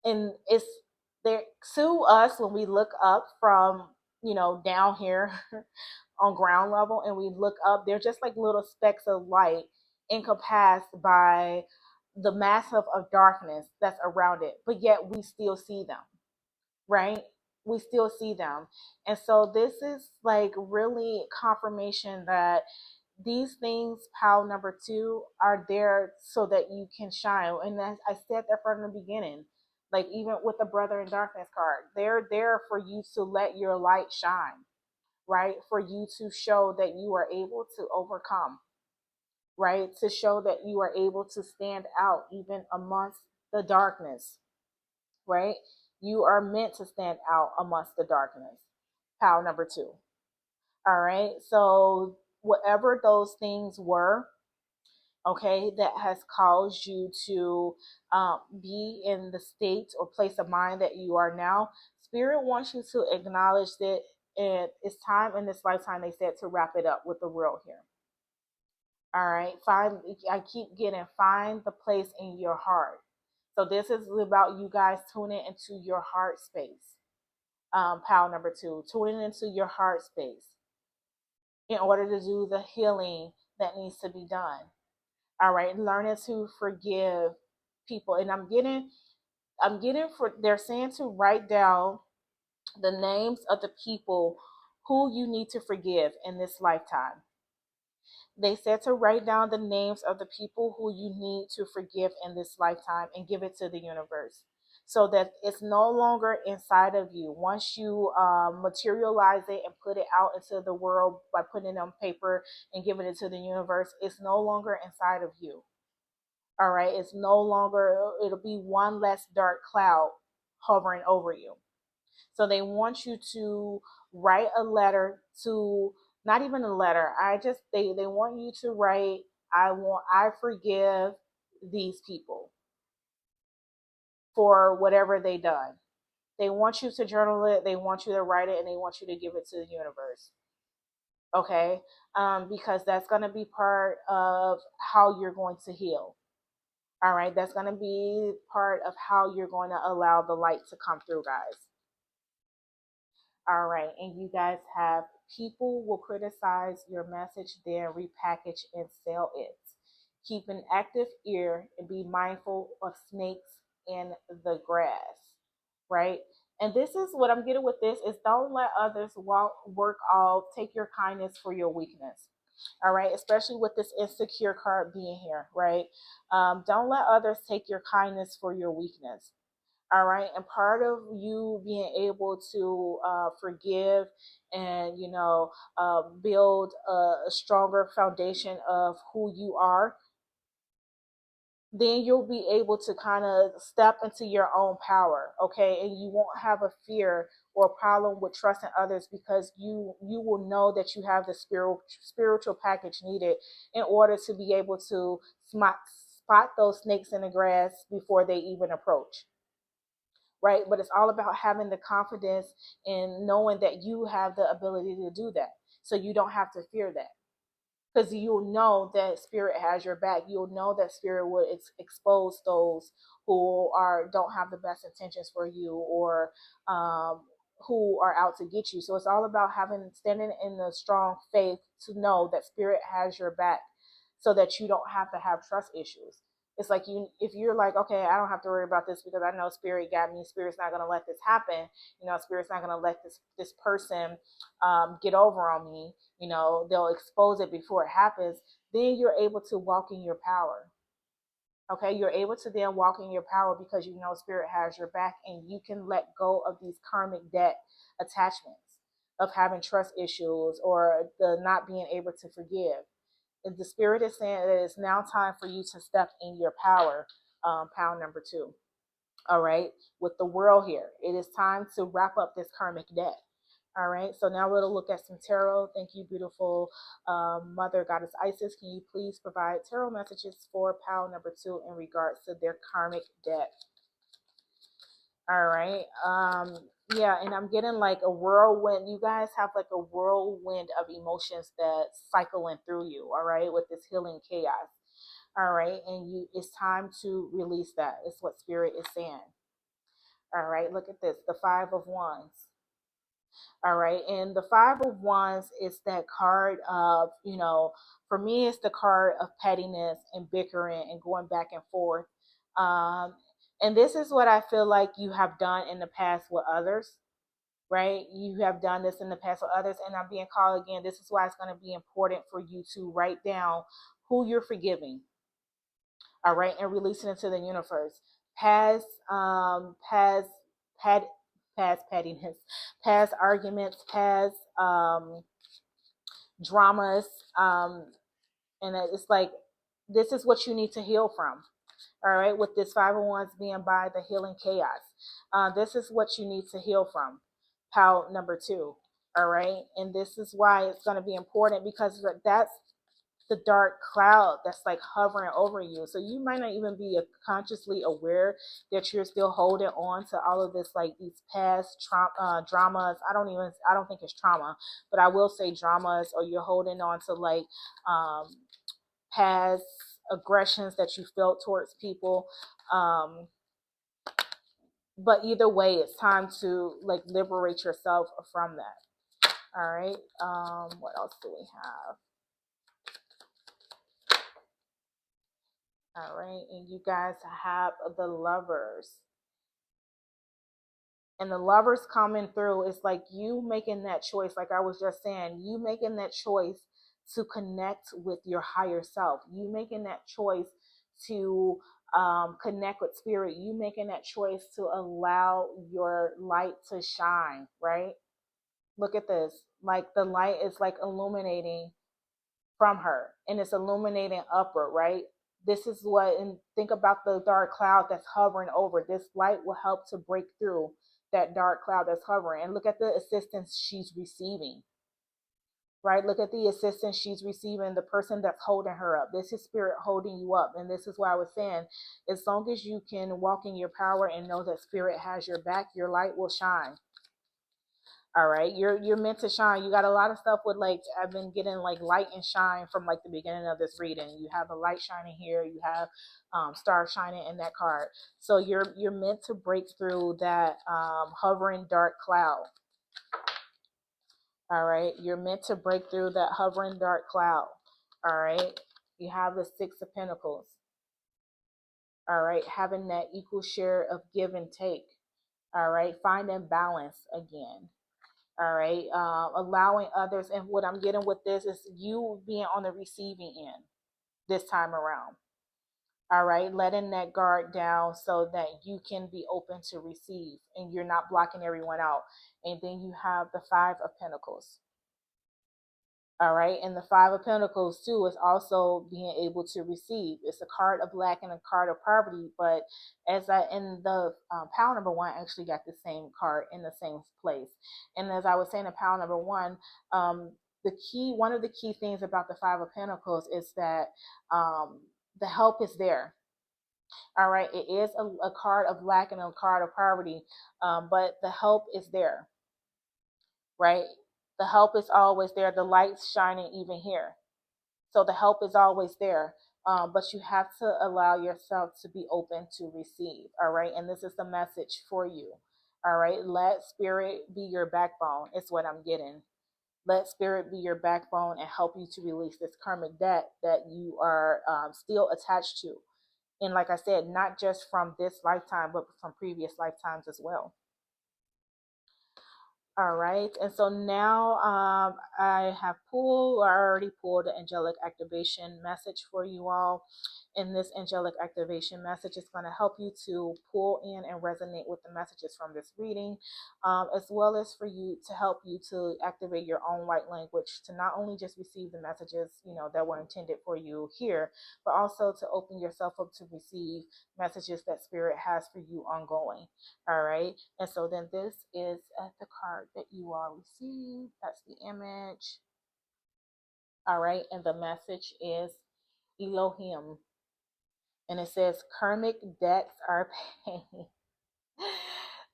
and it's there to us when we look up from, down here on ground level, and we look up, they're just like little specks of light encompassed by the massive of darkness that's around it, but yet we still see them, right? We still see them. And so this is like really confirmation that these things, pile number two, are there so that you can shine. And as I said that from the beginning, like even with the Brother in Darkness card, they're there for you to let your light shine, right? For you to show that you are able to overcome, right? To show that you are able to stand out even amongst the darkness, right? You are meant to stand out amongst the darkness. Pile number two. All right. So, whatever those things were, okay, that has caused you to be in the state or place of mind that you are now, Spirit wants you to acknowledge that it's time in this lifetime, they said, to wrap it up with the world here. All right. I keep getting, find the place in your heart. So, this is about you guys tuning into your heart space. Pile number two, tuning into your heart space in order to do the healing that needs to be done. All right, learning to forgive people. And I'm getting for, they're saying to write down the names of the people who you need to forgive in this lifetime. They said to write down the names of the people who you need to forgive in this lifetime and give it to the universe so that it's no longer inside of you. Once you materialize it and put it out into the world by putting it on paper and giving it to the universe, it's no longer inside of you. All right. It's no longer, it'll be one less dark cloud hovering over you. So they want you to write a letter to, not even a letter. They want you to write, I forgive these people for whatever they done. They want you to journal it, they want you to write it, and they want you to give it to the universe. Okay? Because that's going to be part of how you're going to heal. All right, that's going to be part of how you're going to allow the light to come through, guys. All right, and you guys have, people will criticize your message, then repackage and sell it. Keep an active ear and be mindful of snakes in the grass, right? And this is what I'm getting with this is, don't let others work off, take your kindness for your weakness. All right, especially with this insecure card being here, right? Don't let others take your kindness for your weakness. All right. And part of you being able to forgive and, build a stronger foundation of who you are, then you'll be able to kind of step into your own power. Okay. And you won't have a fear or a problem with trusting others because you will know that you have the spiritual package needed in order to be able to spot those snakes in the grass before they even approach, right? But it's all about having the confidence and knowing that you have the ability to do that. So you don't have to fear that. because you'll know that spirit has your back. You'll know that spirit will expose those who don't have the best intentions for you, or um, who are out to get you. So it's all about standing in the strong faith to know that spirit has your back, so that you don't have to have trust issues. It's like, if you're like, okay, I don't have to worry about this because I know spirit got me. Spirit's not going to let this happen. Spirit's not going to let this person get over on me. They'll expose it before it happens. Then you're able to walk in your power. Okay, you're able to then walk in your power because you know spirit has your back, and you can let go of these karmic debt attachments of having trust issues or the not being able to forgive. And the spirit is saying that it's now time for you to step in your power. Pound number 2. All right, with the world here, it is time to wrap up this karmic debt. All right, so now we'll look at some tarot. Thank you, beautiful Mother Goddess Isis. Can you please provide tarot messages for pile number 2 in regards to their karmic debt? All right. Yeah, and I'm getting like a whirlwind. You guys have like a whirlwind of emotions that's cycling through you, all right, with this healing chaos. All right, and it's time to release that. It's what spirit is saying. All right, look at this. The 5 of Wands. All right. And the 5 of Wands is that card of, for me, it's the card of pettiness and bickering and going back and forth. Um, and this is what I feel like you have done in the past with others, right? You have done this in the past with others. And I'm being called again. This is why it's going to be important for you to write down who you're forgiving. All right. And release it into the universe. Past, past, past pettiness, past arguments, past dramas, um, and it's like this is what you need to heal from. All right, with this 501s being by the healing chaos, this is what you need to heal from. Pile number 2. All right, and this is why it's going to be important, because that's the dark cloud that's like hovering over you. So you might not even be consciously aware that you're still holding on to all of this, like these past dramas. I don't think it's trauma, but I will say dramas, or you're holding on to like past aggressions that you felt towards people. But either way, it's time to like liberate yourself from that. All right. What else do we have? All right, and you guys have the Lovers. And the Lovers coming through is like you making that choice, like I was just saying, you making that choice to connect with your higher self. You making that choice to connect with spirit. You making that choice to allow your light to shine, right? Look at this. Like the light is like illuminating from her, and it's illuminating upward, right? This is what, and think about the dark cloud that's hovering over. This light will help to break through that dark cloud that's hovering. And look at the assistance she's receiving, right? Look at the assistance she's receiving, the person that's holding her up. This is spirit holding you up. And this is why I was saying, as long as you can walk in your power and know that spirit has your back, your light will shine. All right, you're meant to shine. You got a lot of stuff with like I've been getting like light and shine from like the beginning of this reading. You have a light shining here. You have stars shining in that card. So you're meant to break through that hovering dark cloud. All right, you're meant to break through that hovering dark cloud. All right, you have the 6 of Pentacles. All right, having that equal share of give and take. All right, finding balance again. All right, allowing others, and what I'm getting with this is you being on the receiving end this time around. All right, letting that guard down so that you can be open to receive and you're not blocking everyone out. And then you have the 5 of Pentacles. All right, and the 5 of Pentacles too is also being able to receive. It's a card of lack and a card of poverty, but as I in the pile number 1 actually got the same card in the same place. And as I was saying, in pile number 1, one of the key things about the 5 of Pentacles is that the help is there. All right, it is a card of lack and a card of poverty, but the help is there, right? The help is always there. The light's shining even here. So the help is always there. But you have to allow yourself to be open to receive. All right. And this is the message for you. All right. Let spirit be your backbone. It's what I'm getting. Let spirit be your backbone and help you to release this karmic debt that you are still attached to. And like I said, not just from this lifetime, but from previous lifetimes as well. All right, and so now I have pulled, or I already pulled the angelic activation message for you all. And this angelic activation message is going to help you to pull in and resonate with the messages from this reading, as well as for you to help you to activate your own light language to not only just receive the messages, that were intended for you here, but also to open yourself up to receive messages that spirit has for you ongoing. All right. And so then this is the card that you all receive. That's the image. All right. And the message is Elohim. And it says, Karmic debts are paid.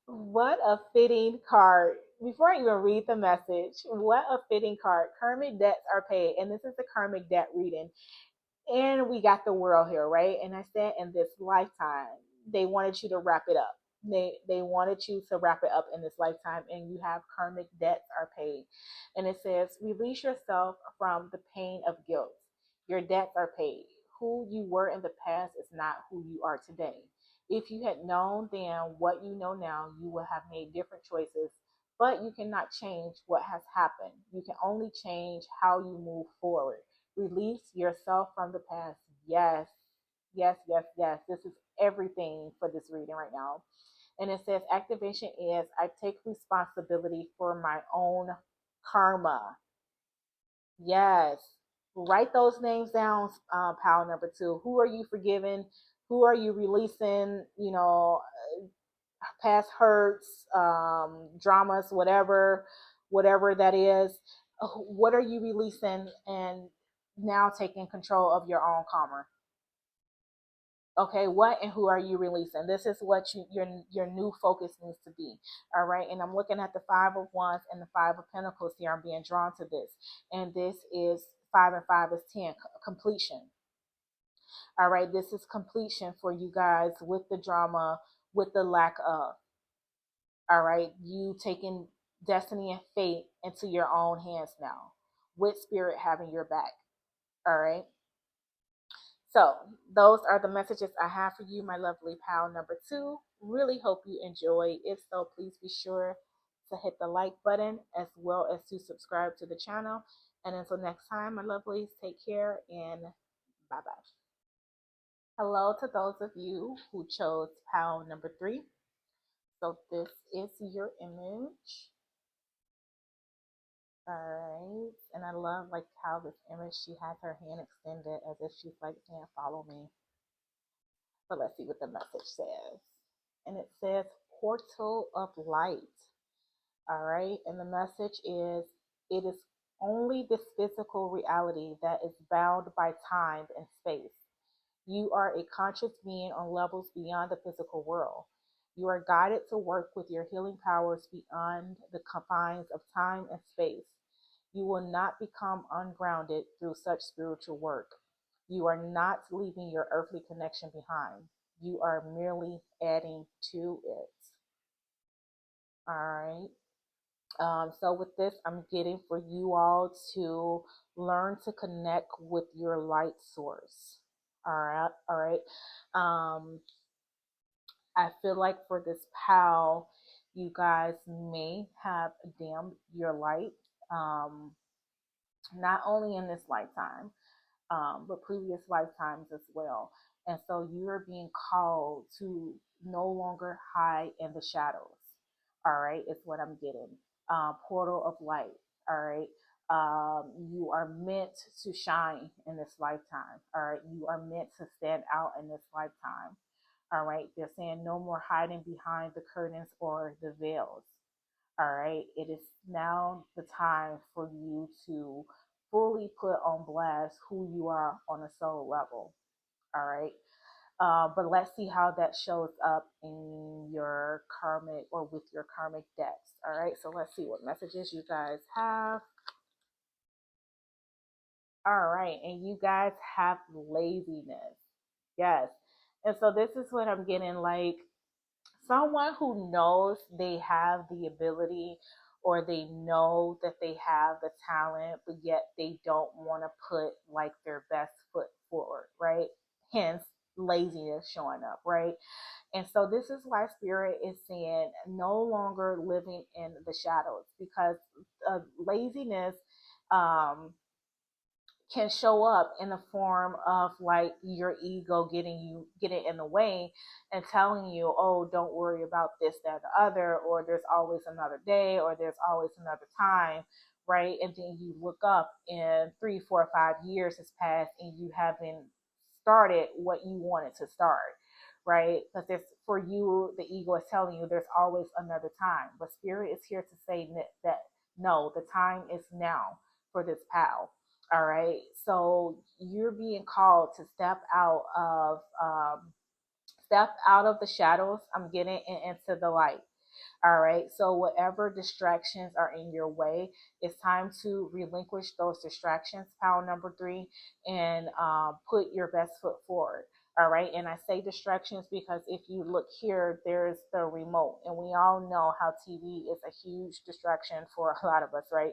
What a fitting card. Before I even read the message, what a fitting card. Karmic debts are paid. And this is the karmic debt reading. And we got the world here, right? And I said in this lifetime, they wanted you to wrap it up. They wanted you to wrap it up in this lifetime, and you have karmic debts are paid. And it says, release yourself from the pain of guilt. Your debts are paid. Who you were in the past is not who you are today. If you had known then what you know now, you would have made different choices. But you cannot change what has happened. You can only change how you move forward. Release yourself from the past. Yes, yes, yes, yes. This is everything for this reading right now. And it says activation is I take responsibility for my own karma. Yes. Write those names down, pile number 2. Who are you forgiving? Who are you releasing? Past hurts, dramas, whatever that is. What are you releasing and now taking control of your own karma? Okay, what and who are you releasing? This is what your new focus needs to be. All right, and I'm looking at the 5 of Wands and the 5 of Pentacles here. I'm being drawn to this, and this is 5 and 5 is 10, completion. All right, this is completion for you guys with the drama, with the lack of. All right, you taking destiny and fate into your own hands now, with spirit having your back. All right. So those are the messages I have for you, my lovely pal number 2. Really hope you enjoy. If so, please be sure to hit the like button as well as to subscribe to the channel. And until next time, my lovelies, take care and bye bye. Hello to those of you who chose pal number 3. So this is your image. All right. And I love like how this image, she has her hand extended as if she's like saying, follow me. But let's see what the message says. And it says portal of light. All right. And the message is it is only this physical reality that is bound by time and space. You are a conscious being on levels beyond the physical world. You are guided to work with your healing powers beyond the confines of time and space. You will not become ungrounded through such spiritual work. You are not leaving your earthly connection behind. You are merely adding to it. All right. So with this, I'm getting for you all to learn to connect with your light source. All right. All right. I feel like for this pal, you guys may have dimmed your light. Not only in this lifetime, but previous lifetimes as well. And so you are being called to no longer hide in the shadows. All right, is what I'm getting. Portal of light. All right. You are meant to shine in this lifetime. All right. You are meant to stand out in this lifetime. All right. They're saying no more hiding behind the curtains or the veils. All right. It is now the time for you to fully put on blast who you are on a soul level. All right. But let's see how that shows up in your karmic or with your karmic debts. All right. So let's see what messages you guys have. All right, and you guys have laziness. Yes. And so this is what I'm getting, like someone who knows they have the ability or they know that they have the talent, but yet they don't want to put like their best foot forward, right? Hence laziness showing up, right? And so this is why spirit is saying no longer living in the shadows, because laziness um can show up in the form of like your ego getting in the way and telling you, oh, don't worry about this, that, the other, or there's always another day, or there's always another time, right? And then you look up and 3 4 5 years has passed and you haven't started what you wanted to start, right? Because there's, for you, the ego is telling you there's always another time, but spirit is here to say that no, the time is now for this pal. All right. So you're being called to step out of the shadows. I'm getting into the light. All right. So whatever distractions are in your way, it's time to relinquish those distractions. Power number three, and put your best foot forward. All right. And I say distractions because if you look here, there's the remote, and we all know how TV is a huge distraction for a lot of us, right?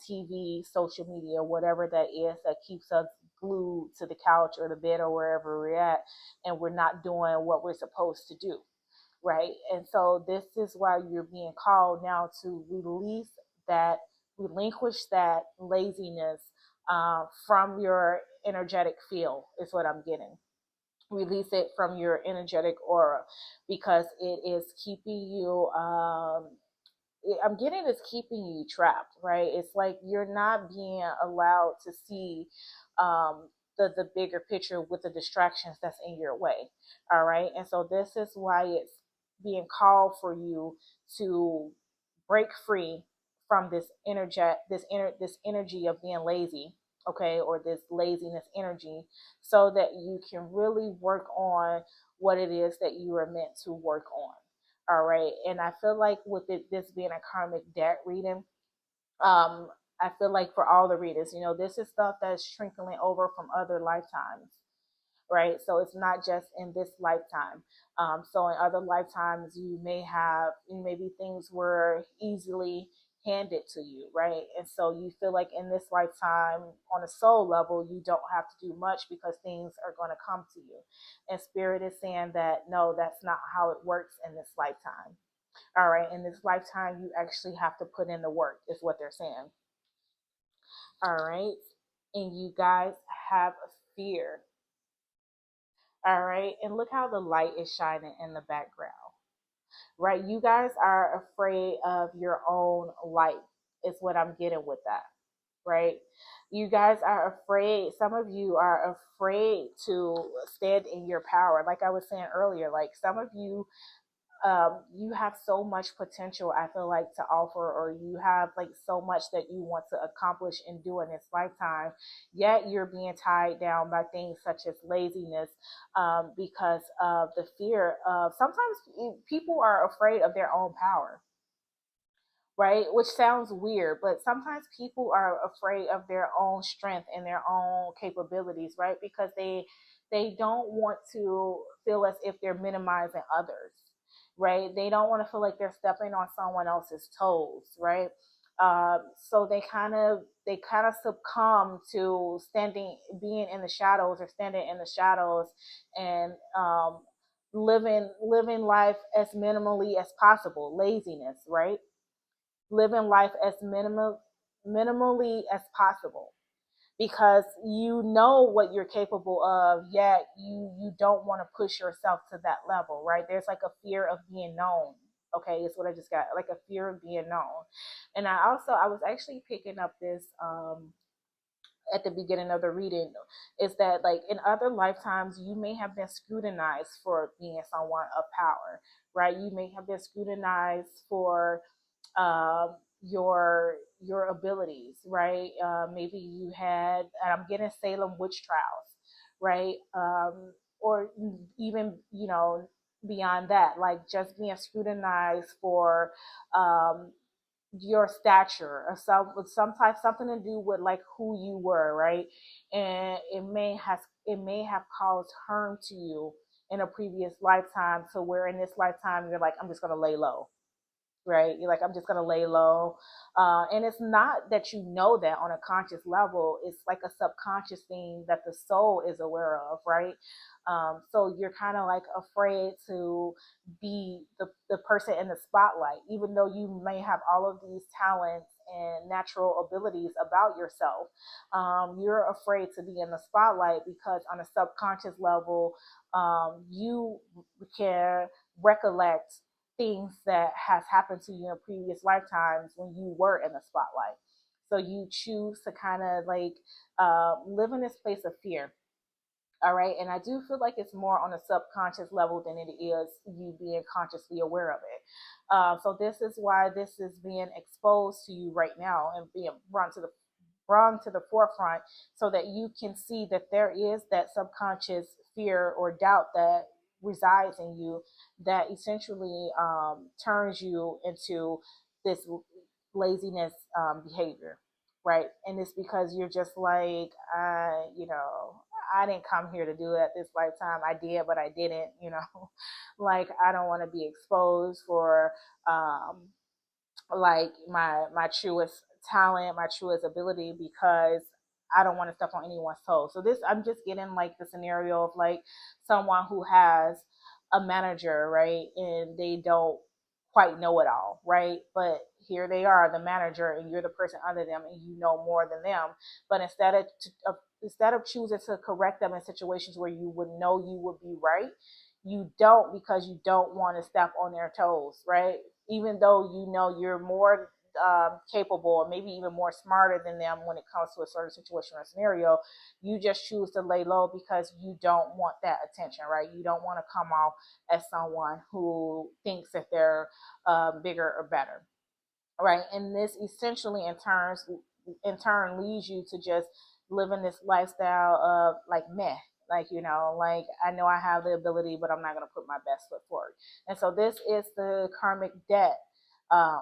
TV, social media, whatever that is that keeps us glued to the couch or the bed or wherever we're at, and we're not doing what we're supposed to do, right? And so this is why you're being called now to release that, relinquish that laziness from your energetic field, is what I'm getting. Release it from your energetic aura because it is keeping you I'm getting it's keeping you trapped, right? It's like you're not being allowed to see the bigger picture with the distractions that's in your way. All right. And so this is why it's being called for you to break free from this energy of being lazy, okay, or this laziness energy, so that you can really work on what it is that you are meant to work on. All right. And I feel like with this being a karmic debt reading, um, I feel like for all the readers, this is stuff that's trickling over from other lifetimes, right? So it's not just in this lifetime. So in other lifetimes, maybe things were easily handed to you, right? And so you feel like in this lifetime, on a soul level, you don't have to do much because things are going to come to you. And spirit is saying that no, that's not how it works in this lifetime. All right, in this lifetime, you actually have to put in the work, is what they're saying. All right, and you guys have fear. All right. And look how the light is shining in the background, right? You guys are afraid of your own light, is what I'm getting with that, right? You guys are afraid. Some of you are afraid to stand in your power. Like I was saying earlier, like some of you you have so much potential, I feel like, to offer, or you have like so much that you want to accomplish and do in this lifetime, yet you're being tied down by things such as laziness, because of the fear of, sometimes people are afraid of their own power, right? Which sounds weird, but sometimes people are afraid of their own strength and their own capabilities, right? Because they don't want to feel as if they're minimizing others, right? They don't want to feel like they're stepping on someone else's toes, right? So they kind of succumb to being in the shadows, or standing in the shadows, and living life as minimally as possible. Laziness, right? Living life as minimally as possible, because you know what you're capable of, yet you don't want to push yourself to that level, right? There's like a fear of being known. Okay, it's what I just got, like a fear of being known. And I was actually picking up this at the beginning of the reading, is that like in other lifetimes you may have been scrutinized for being someone of power, right? You may have been scrutinized for your abilities, right? Maybe you had, and I'm getting Salem witch trials, right? Or even beyond that, like just being scrutinized for um, your stature or some type, something to do with like who you were, right? And it may have caused harm to you in a previous lifetime, to where in this lifetime you're like, I'm just gonna lay low, right? You're like, I'm just gonna lay low. And it's not that you know that on a conscious level, it's like a subconscious thing that the soul is aware of, right? So you're kind of like afraid to be the person in the spotlight, even though you may have all of these talents and natural abilities about yourself. You're afraid to be in the spotlight because on a subconscious level, you can recollect things that has happened to you in previous lifetimes when you were in the spotlight. So you choose to kind of like live in this place of fear. All right. And I do feel like it's more on a subconscious level than it is you being consciously aware of it. So this is why this is being exposed to you right now and being brought to the forefront, so that you can see that there is that subconscious fear or doubt that resides in you, that essentially turns you into this laziness behavior, right? And it's because you're just like, I didn't come here to do it at this lifetime. I did, but I didn't, like I don't want to be exposed for um, like my truest talent, my truest ability, because I don't want to step on anyone's toes. So this, I'm just getting like the scenario of like someone who has a manager, right, and they don't quite know it all, right? But here they are, the manager, and you're the person under them, and you know more than them. But instead of choosing to correct them in situations where you would know you would be right, you don't, because you don't want to step on their toes, right? Even though you know you're more capable, or maybe even more smarter than them when it comes to a certain situation or scenario, you just choose to lay low because you don't want that attention, right? You don't want to come off as someone who thinks that they're bigger or better, right? And this essentially in turn leads you to just living this lifestyle of like meh, like like I know I have the ability, but I'm not going to put my best foot forward. And so this is the karmic debt,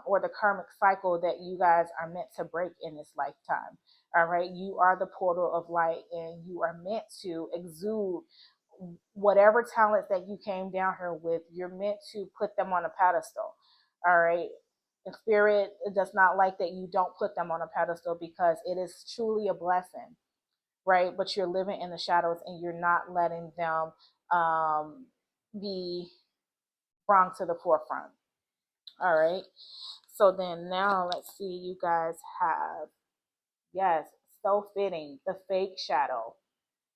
or the karmic cycle that you guys are meant to break in this lifetime. All right, you are the portal of light, and you are meant to exude whatever talents that you came down here with. You're meant to put them on a pedestal. All right, and spirit does not like that you don't put them on a pedestal, because it is truly a blessing, right? But you're living in the shadows, and you're not letting them be brought to the forefront. All right. So then now let's see, you guys have, yes, so fitting, the fake shadow.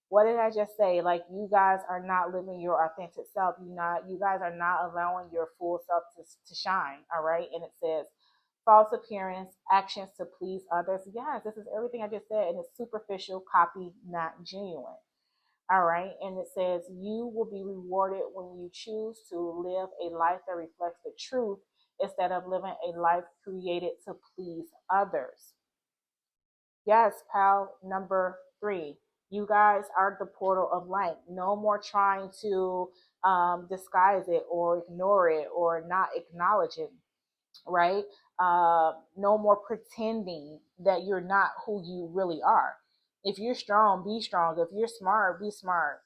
What did I just say? Like, you guys are not living your authentic self. You guys are not allowing your full self to shine. All right. And it says false appearance, actions to please others. Yes, this is everything I just said. And it's superficial, copy, not genuine. All right. And it says you will be rewarded when you choose to live a life that reflects the truth, instead of living a life created to please others. Yes, pal, number 3. You guys are the portal of light. No more trying to disguise it or ignore it or not acknowledge it, right? No more pretending that you're not who you really are. If you're strong, be strong. If you're smart, be smart.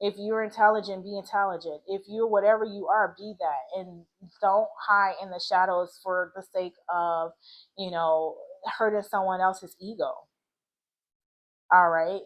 If you're intelligent, be intelligent. If you're whatever you are, be that. And don't hide in the shadows for the sake of, you know, hurting someone else's ego. All right.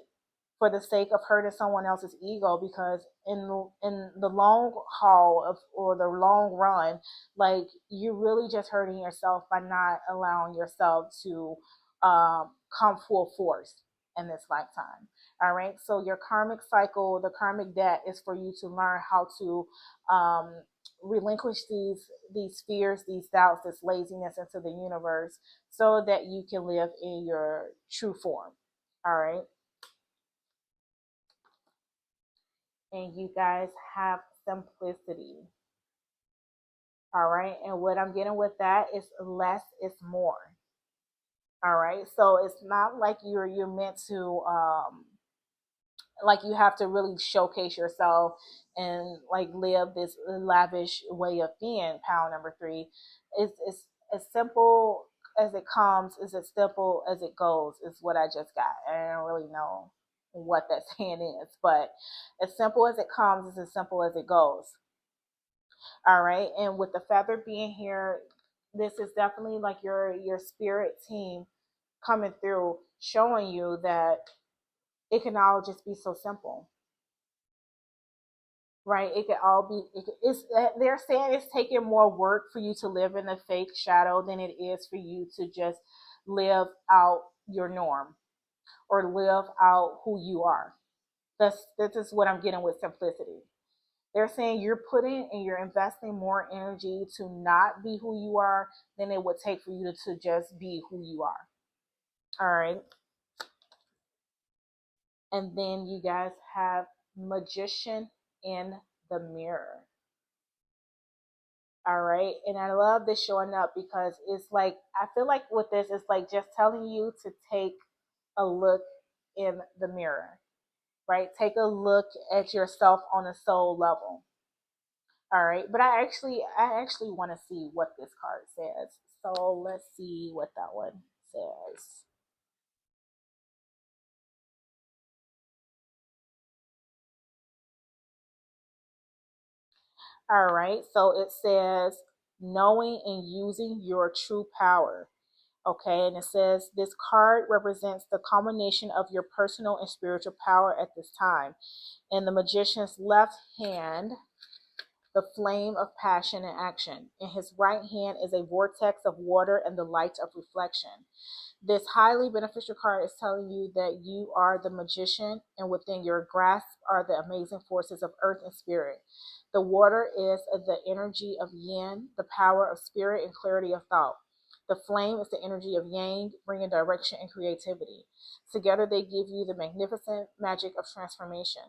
For the sake of hurting someone else's ego, because in the long haul of, or the long run, like you're really just hurting yourself by not allowing yourself to come full force in this lifetime. All right, so your karmic cycle, the karmic debt, is for you to learn how to um, relinquish these fears, these doubts, this laziness into the universe, so that you can live in your true form. All right. And you guys have simplicity. All right. And what I'm getting with that is less is more. All right. So it's not like you're meant to like you have to really showcase yourself and like live this lavish way of being. Pound number 3. It's as simple as it comes is as simple as it goes, is what I just got. I don't really know what that saying is, but as simple as it comes is as simple as it goes. All right. And with the feather being here, this is definitely like your spirit team coming through, showing you that it can all just be so simple, right? It could all be. It's they're saying it's taking more work for you to live in the fake shadow than it is for you to just live out your norm or live out who you are. This is what I'm getting with simplicity. They're saying you're putting and you're investing more energy to not be who you are than it would take for you to just be who you are. All right. And then you guys have magician in the mirror. All right. And I love this showing up because it's like, I feel like with this, it's like just telling you to take a look in the mirror, right? Take a look at yourself on a soul level. All right. But I actually want to see what this card says. So let's see what that one says. All right. So it says knowing and using your true power. Okay, and it says this card represents the combination of your personal and spiritual power at this time. In the magician's left hand, the flame of passion and action. In his right hand is a vortex of water and the light of reflection. This highly beneficial card is telling you that you are the magician, and within your grasp are the amazing forces of earth and spirit. The water is the energy of yin, the power of spirit and clarity of thought. The flame is the energy of yang, bringing direction and creativity. Together, they give you the magnificent magic of transformation.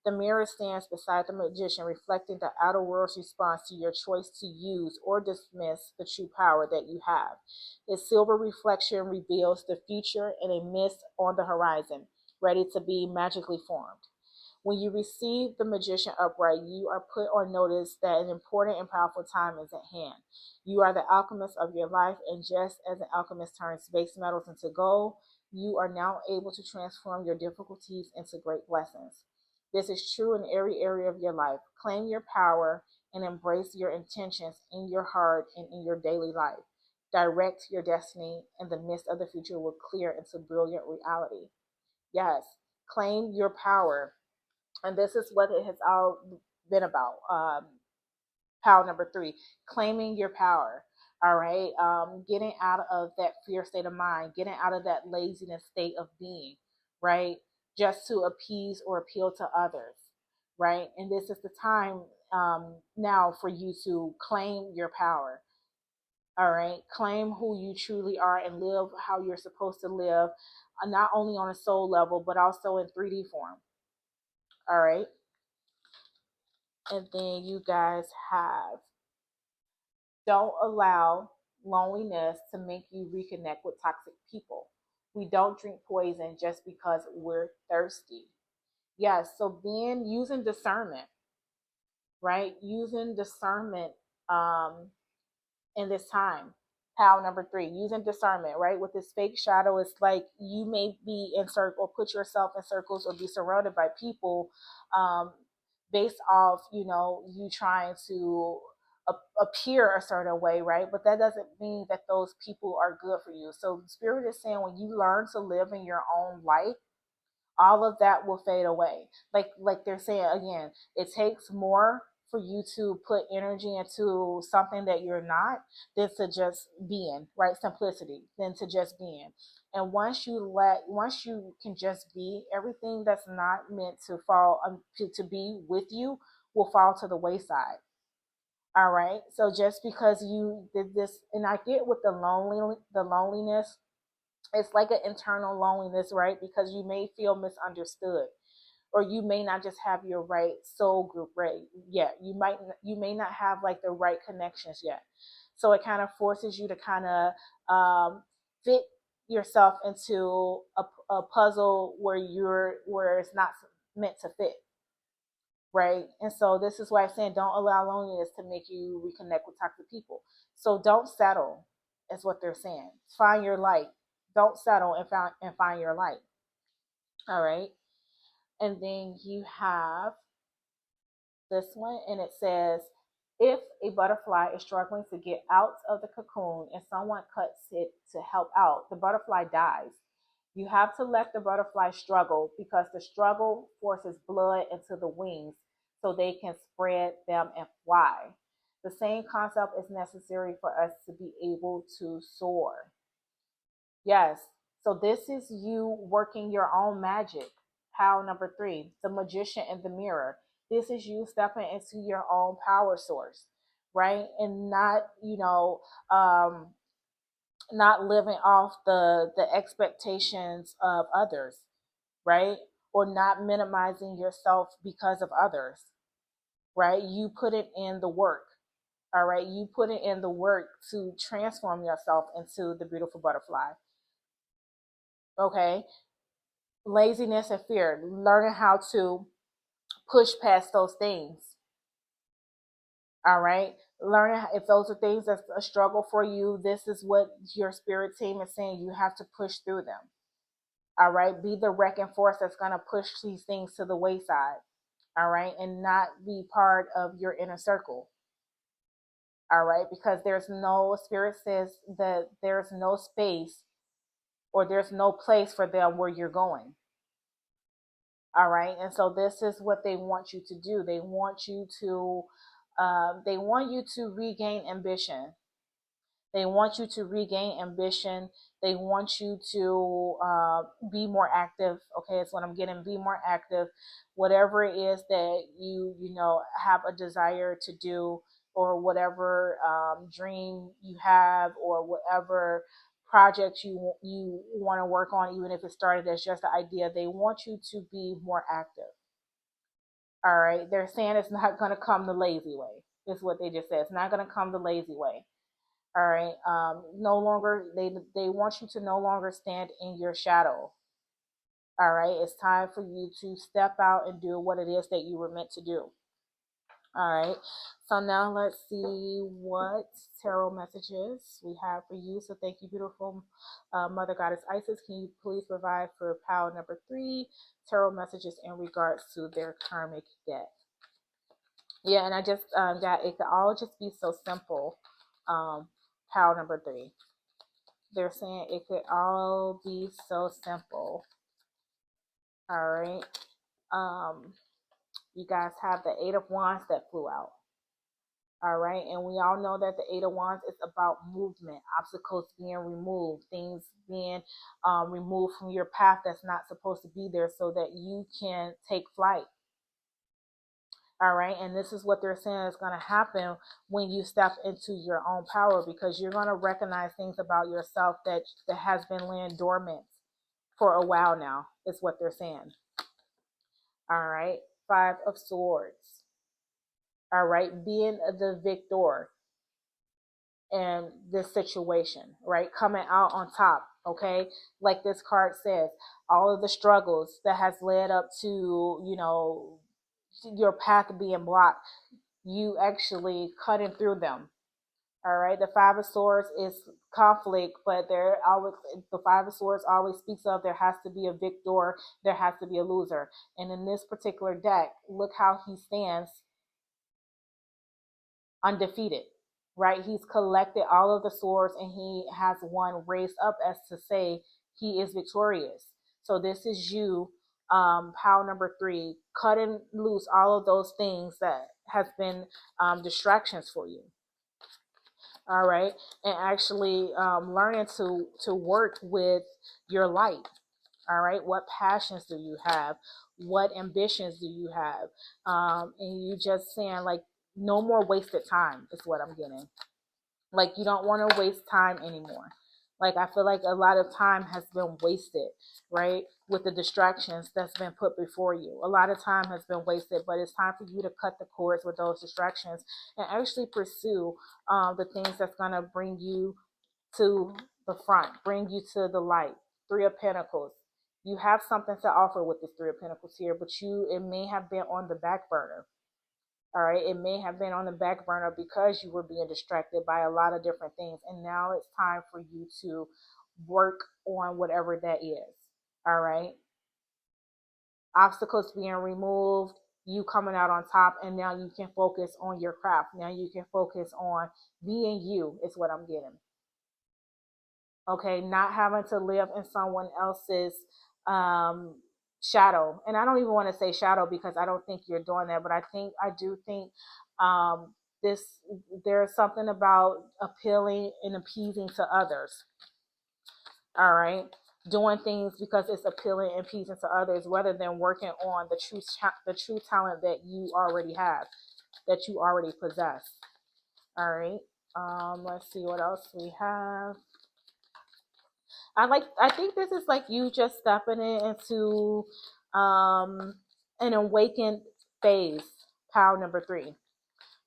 The mirror stands beside the magician, reflecting the outer world's response to your choice to use or dismiss the true power that you have. Its silver reflection reveals the future in a mist on the horizon, ready to be magically formed. When you receive the magician upright, you are put on notice that an important and powerful time is at hand. You are the alchemist of your life, and just as an alchemist turns base metals into gold, you are now able to transform your difficulties into great blessings. This is true in every area of your life. Claim your power and embrace your intentions in your heart and in your daily life. Direct your destiny, and the mist of the future will clear into brilliant reality. Yes, claim your power. And this is what it has all been about. Power number three, claiming your power. All right. Getting out of that fear state of mind, getting out of that laziness state of being, right? Just to appease or appeal to others, right? And this is the time now for you to claim your power. All right. Claim who you truly are and live how you're supposed to live, not only on a soul level, but also in 3D form. All right. And then you guys have don't allow loneliness to make you reconnect with toxic people. We don't drink poison just because we're thirsty. Yes, so being using discernment, right? Using discernment in this time. How number three, using discernment, right? With this fake shadow, it's like you may be in circle or put yourself in circles or be surrounded by people um, based off, you trying to appear a certain way, right? But that doesn't mean that those people are good for you. So Spirit is saying when you learn to live in your own light, all of that will fade away. Like they're saying again, it takes more for you to put energy into something that you're not than to just being, right? Simplicity than to just being. And once you can just be, everything that's not meant to fall to be with you will fall to the wayside. All right. So just because you did this, and I get with the loneliness, it's like an internal loneliness, right? Because you may feel misunderstood, or you may not just have your right soul group right yet. You may not have like the right connections yet. So it kind of forces you to kind of fit yourself into a puzzle where it's not meant to fit, right? And so this is why I'm saying don't allow loneliness to make you reconnect with toxic people. So don't settle. is what they're saying. Find your light. Don't settle and find your light. All right. And then you have this one, and it says, if a butterfly is struggling to get out of the cocoon and someone cuts it to help out, the butterfly dies. You have to let the butterfly struggle because the struggle forces blood into the wings so they can spread them and fly. The same concept is necessary for us to be able to soar. Yes. So this is you working your own magic. Power number three, the magician in the mirror. This is you stepping into your own power source, right? And not, not living off the expectations of others, right? Or not minimizing yourself because of others, right? You put it in the work. All right. You put it in the work to transform yourself into the beautiful butterfly. Okay. Laziness and fear, learning how to push past those things. All right. Learning if those are things that's a struggle for you, this is what your spirit team is saying. You have to push through them. All right. Be the wrecking force that's going to push these things to the wayside. All right. And not be part of your inner circle. All right. Because there's no, spirit says that there's no space or there's no place for them where you're going. All right. And so this is what they want you to do. They want you to regain ambition. They want you to regain ambition. They want you to be more active. Okay, it's what I'm getting. Be more active. Whatever it is that you have a desire to do, or whatever dream you have, or whatever project you want to work on, even if it started as just an idea, they want you to be more active. All right, they're saying it's not going to come the lazy way. Is what they just said. It's not going to come the lazy way. All right. No longer they want you to no longer stand in your shadow. All right. It's time for you to step out and do what it is that you were meant to do. All right. So now let's see what tarot messages we have for you. So thank you, beautiful Mother Goddess Isis. Can you please provide for pile number 3 tarot messages in regards to their karmic debt? Yeah, and I just got it could all just be so simple. Pile number 3. They're saying it could all be so simple. All right. You guys have the 8 of Wands that flew out. All right. And we all know that the 8 of Wands is about movement, obstacles being removed, things being removed from your path that's not supposed to be there so that you can take flight. All right. And this is what they're saying is going to happen when you step into your own power, because you're going to recognize things about yourself that has been laying dormant for a while now, is what they're saying. All right. 5 of Swords. All right. Being the victor in this situation, right? Coming out on top. Okay. Like this card says, all of the struggles that has led up to, your path being blocked, you actually cutting through them. All right, the 5 of Swords is conflict, but the 5 of Swords always speaks of there has to be a victor, there has to be a loser. And in this particular deck, look how he stands undefeated, right? He's collected all of the swords and he has one raised up as to say he is victorious. So this is you, pile number 3, cutting loose all of those things that has been distractions for you. All right, and actually learning to work with your light. All right, what passions do you have? What ambitions do you have? And you just saying like no more wasted time is what I'm getting. Like you don't want to waste time anymore. Like I feel like a lot of time has been wasted, right? With the distractions that's been put before you. A lot of time has been wasted, but it's time for you to cut the cords with those distractions and actually pursue the things that's going to bring you to the front, bring you to the light. 3 of Pentacles. You have something to offer with this 3 of Pentacles here, but it may have been on the back burner. All right. It may have been on the back burner because you were being distracted by a lot of different things. And now it's time for you to work on whatever that is. All right. Obstacles being removed, you coming out on top, and now you can focus on your craft. Now you can focus on being you, is what I'm getting. Okay. Not having to live in someone else's um, shadow. And I don't even want to say shadow because I don't think you're doing that, but I do think this, there's something about appealing and appeasing to others. All right. Doing things because it's appealing and appeasing to others rather than working on the true talent that you already have, that you already possess. All right. Let's see what else we have. I think this is like you just stepping into um an awakened phase, pile number 3.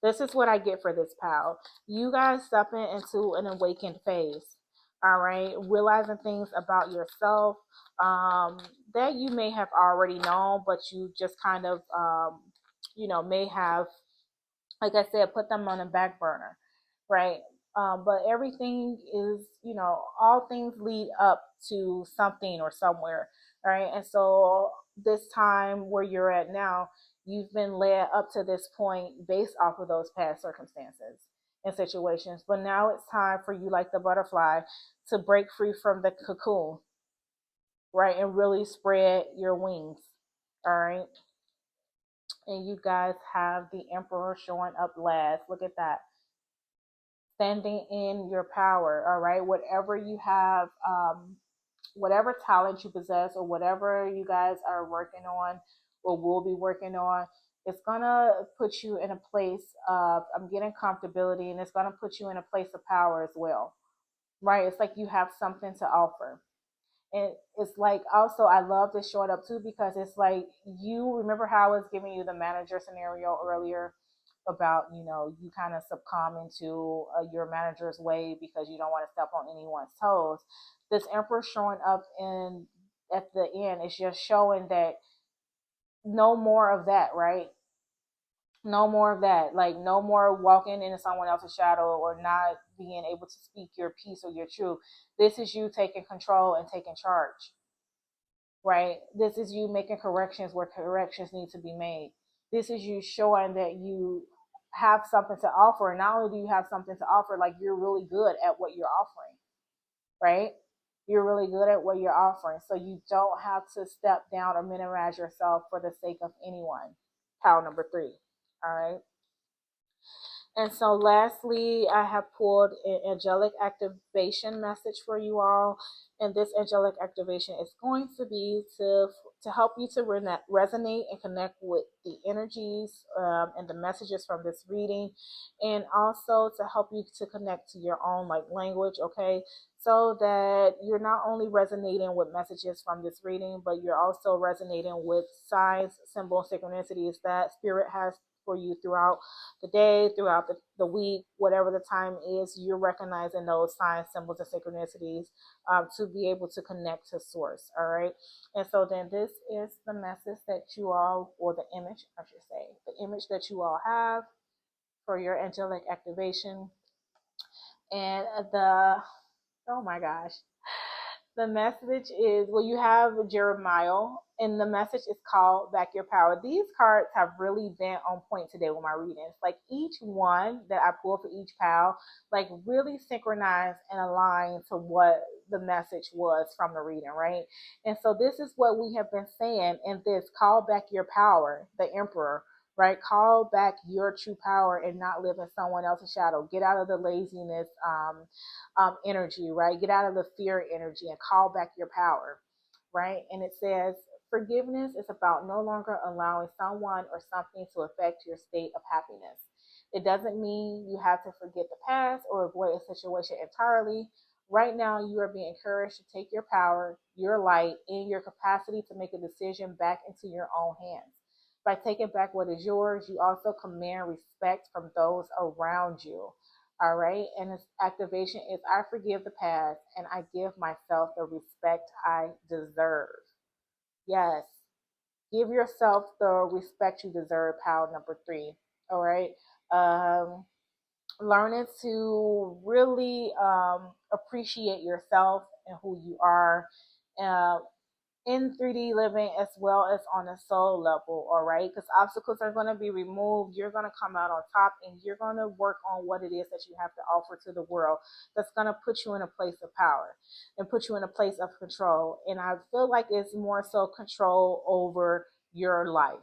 This is what I get for this pile. You guys stepping into an awakened phase. All right, realizing things about yourself that you may have already known, but you just kind of may have, like I said, put them on a back burner, right? But everything is, all things lead up to something or somewhere, right? And so this time where you're at now, you've been led up to this point based off of those past circumstances and situations. But now it's time for you, like the butterfly, to break free from the cocoon, right? And really spread your wings, all right? And you guys have the emperor showing up last. Look at that. Standing in your power, all right? Whatever you have, whatever talent you possess, or whatever you guys are working on or will be working on, it's gonna put you in a place of, I'm getting comfortability, and it's gonna put you in a place of power as well, right? It's like you have something to offer. And it's like, also, I love this short up too, because it's like, you remember how I was giving you the manager scenario earlier about, you kind of succumb into your manager's way because you don't want to step on anyone's toes. This emperor showing up in at the end is just showing that no more of that, right? No more of that. Like, no more walking into someone else's shadow or not being able to speak your piece or your truth. This is you taking control and taking charge, right? This is you making corrections where corrections need to be made. This is you showing that you have something to offer. And not only do you have something to offer, like, you're really good at what you're offering, right? You're really good at what you're offering. So you don't have to step down or minimize yourself for the sake of anyone. Pile number 3. All right. And so, lastly, I have pulled an angelic activation message for you all. And this angelic activation is going to be to help you to resonate and connect with the energies and the messages from this reading, and also to help you to connect to your own like language, okay? So that you're not only resonating with messages from this reading, but you're also resonating with signs, symbols, synchronicities that spirit has for you throughout the day, throughout the week, whatever the time is. You're recognizing those signs, symbols, and synchronicities to be able to connect to source. All right. And so then this is the message that you all, or the image, I should say, the image that you all have for your angelic activation. And oh my gosh, the message is, well, you have Jeremiah, and the message is called Back Your Power. These cards have really been on point today with my readings. Like, each one that I pull for each pile, like, really synchronized and aligned to what the message was from the reading, right? And so this is what we have been saying in this Call Back Your Power, the Emperor, right? Call back your true power and not live in someone else's shadow. Get out of the laziness, energy, right? Get out of the fear energy and call back your power, right? And it says, forgiveness is about no longer allowing someone or something to affect your state of happiness. It doesn't mean you have to forget the past or avoid a situation entirely. Right now, you are being encouraged to take your power, your light, and your capacity to make a decision back into your own hands. By taking back what is yours, you also command respect from those around you. All right. And its activation is, I forgive the past and I give myself the respect I deserve. Yes. Give yourself the respect you deserve, pile number 3. All right. Learning to really appreciate yourself and who you are. Uh, in 3D living as well as on a soul level, all right? Because obstacles are going to be removed. You're going to come out on top and you're going to work on what it is that you have to offer to the world that's going to put you in a place of power and put you in a place of control. And I feel like it's more so control over your life,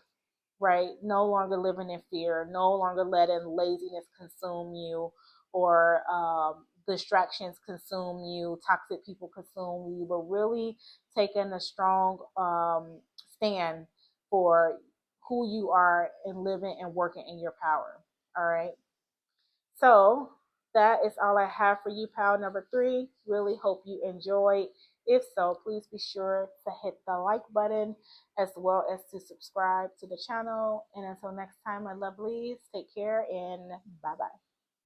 right? No longer living in fear, no longer letting laziness consume you or distractions consume you, toxic people consume you, but really taking a strong stand for who you are and living and working in your power. All right. So that is all I have for you, pal number 3. Really hope you enjoyed. If so, please be sure to hit the like button as well as to subscribe to the channel. And until next time, my lovelies, take care and bye bye.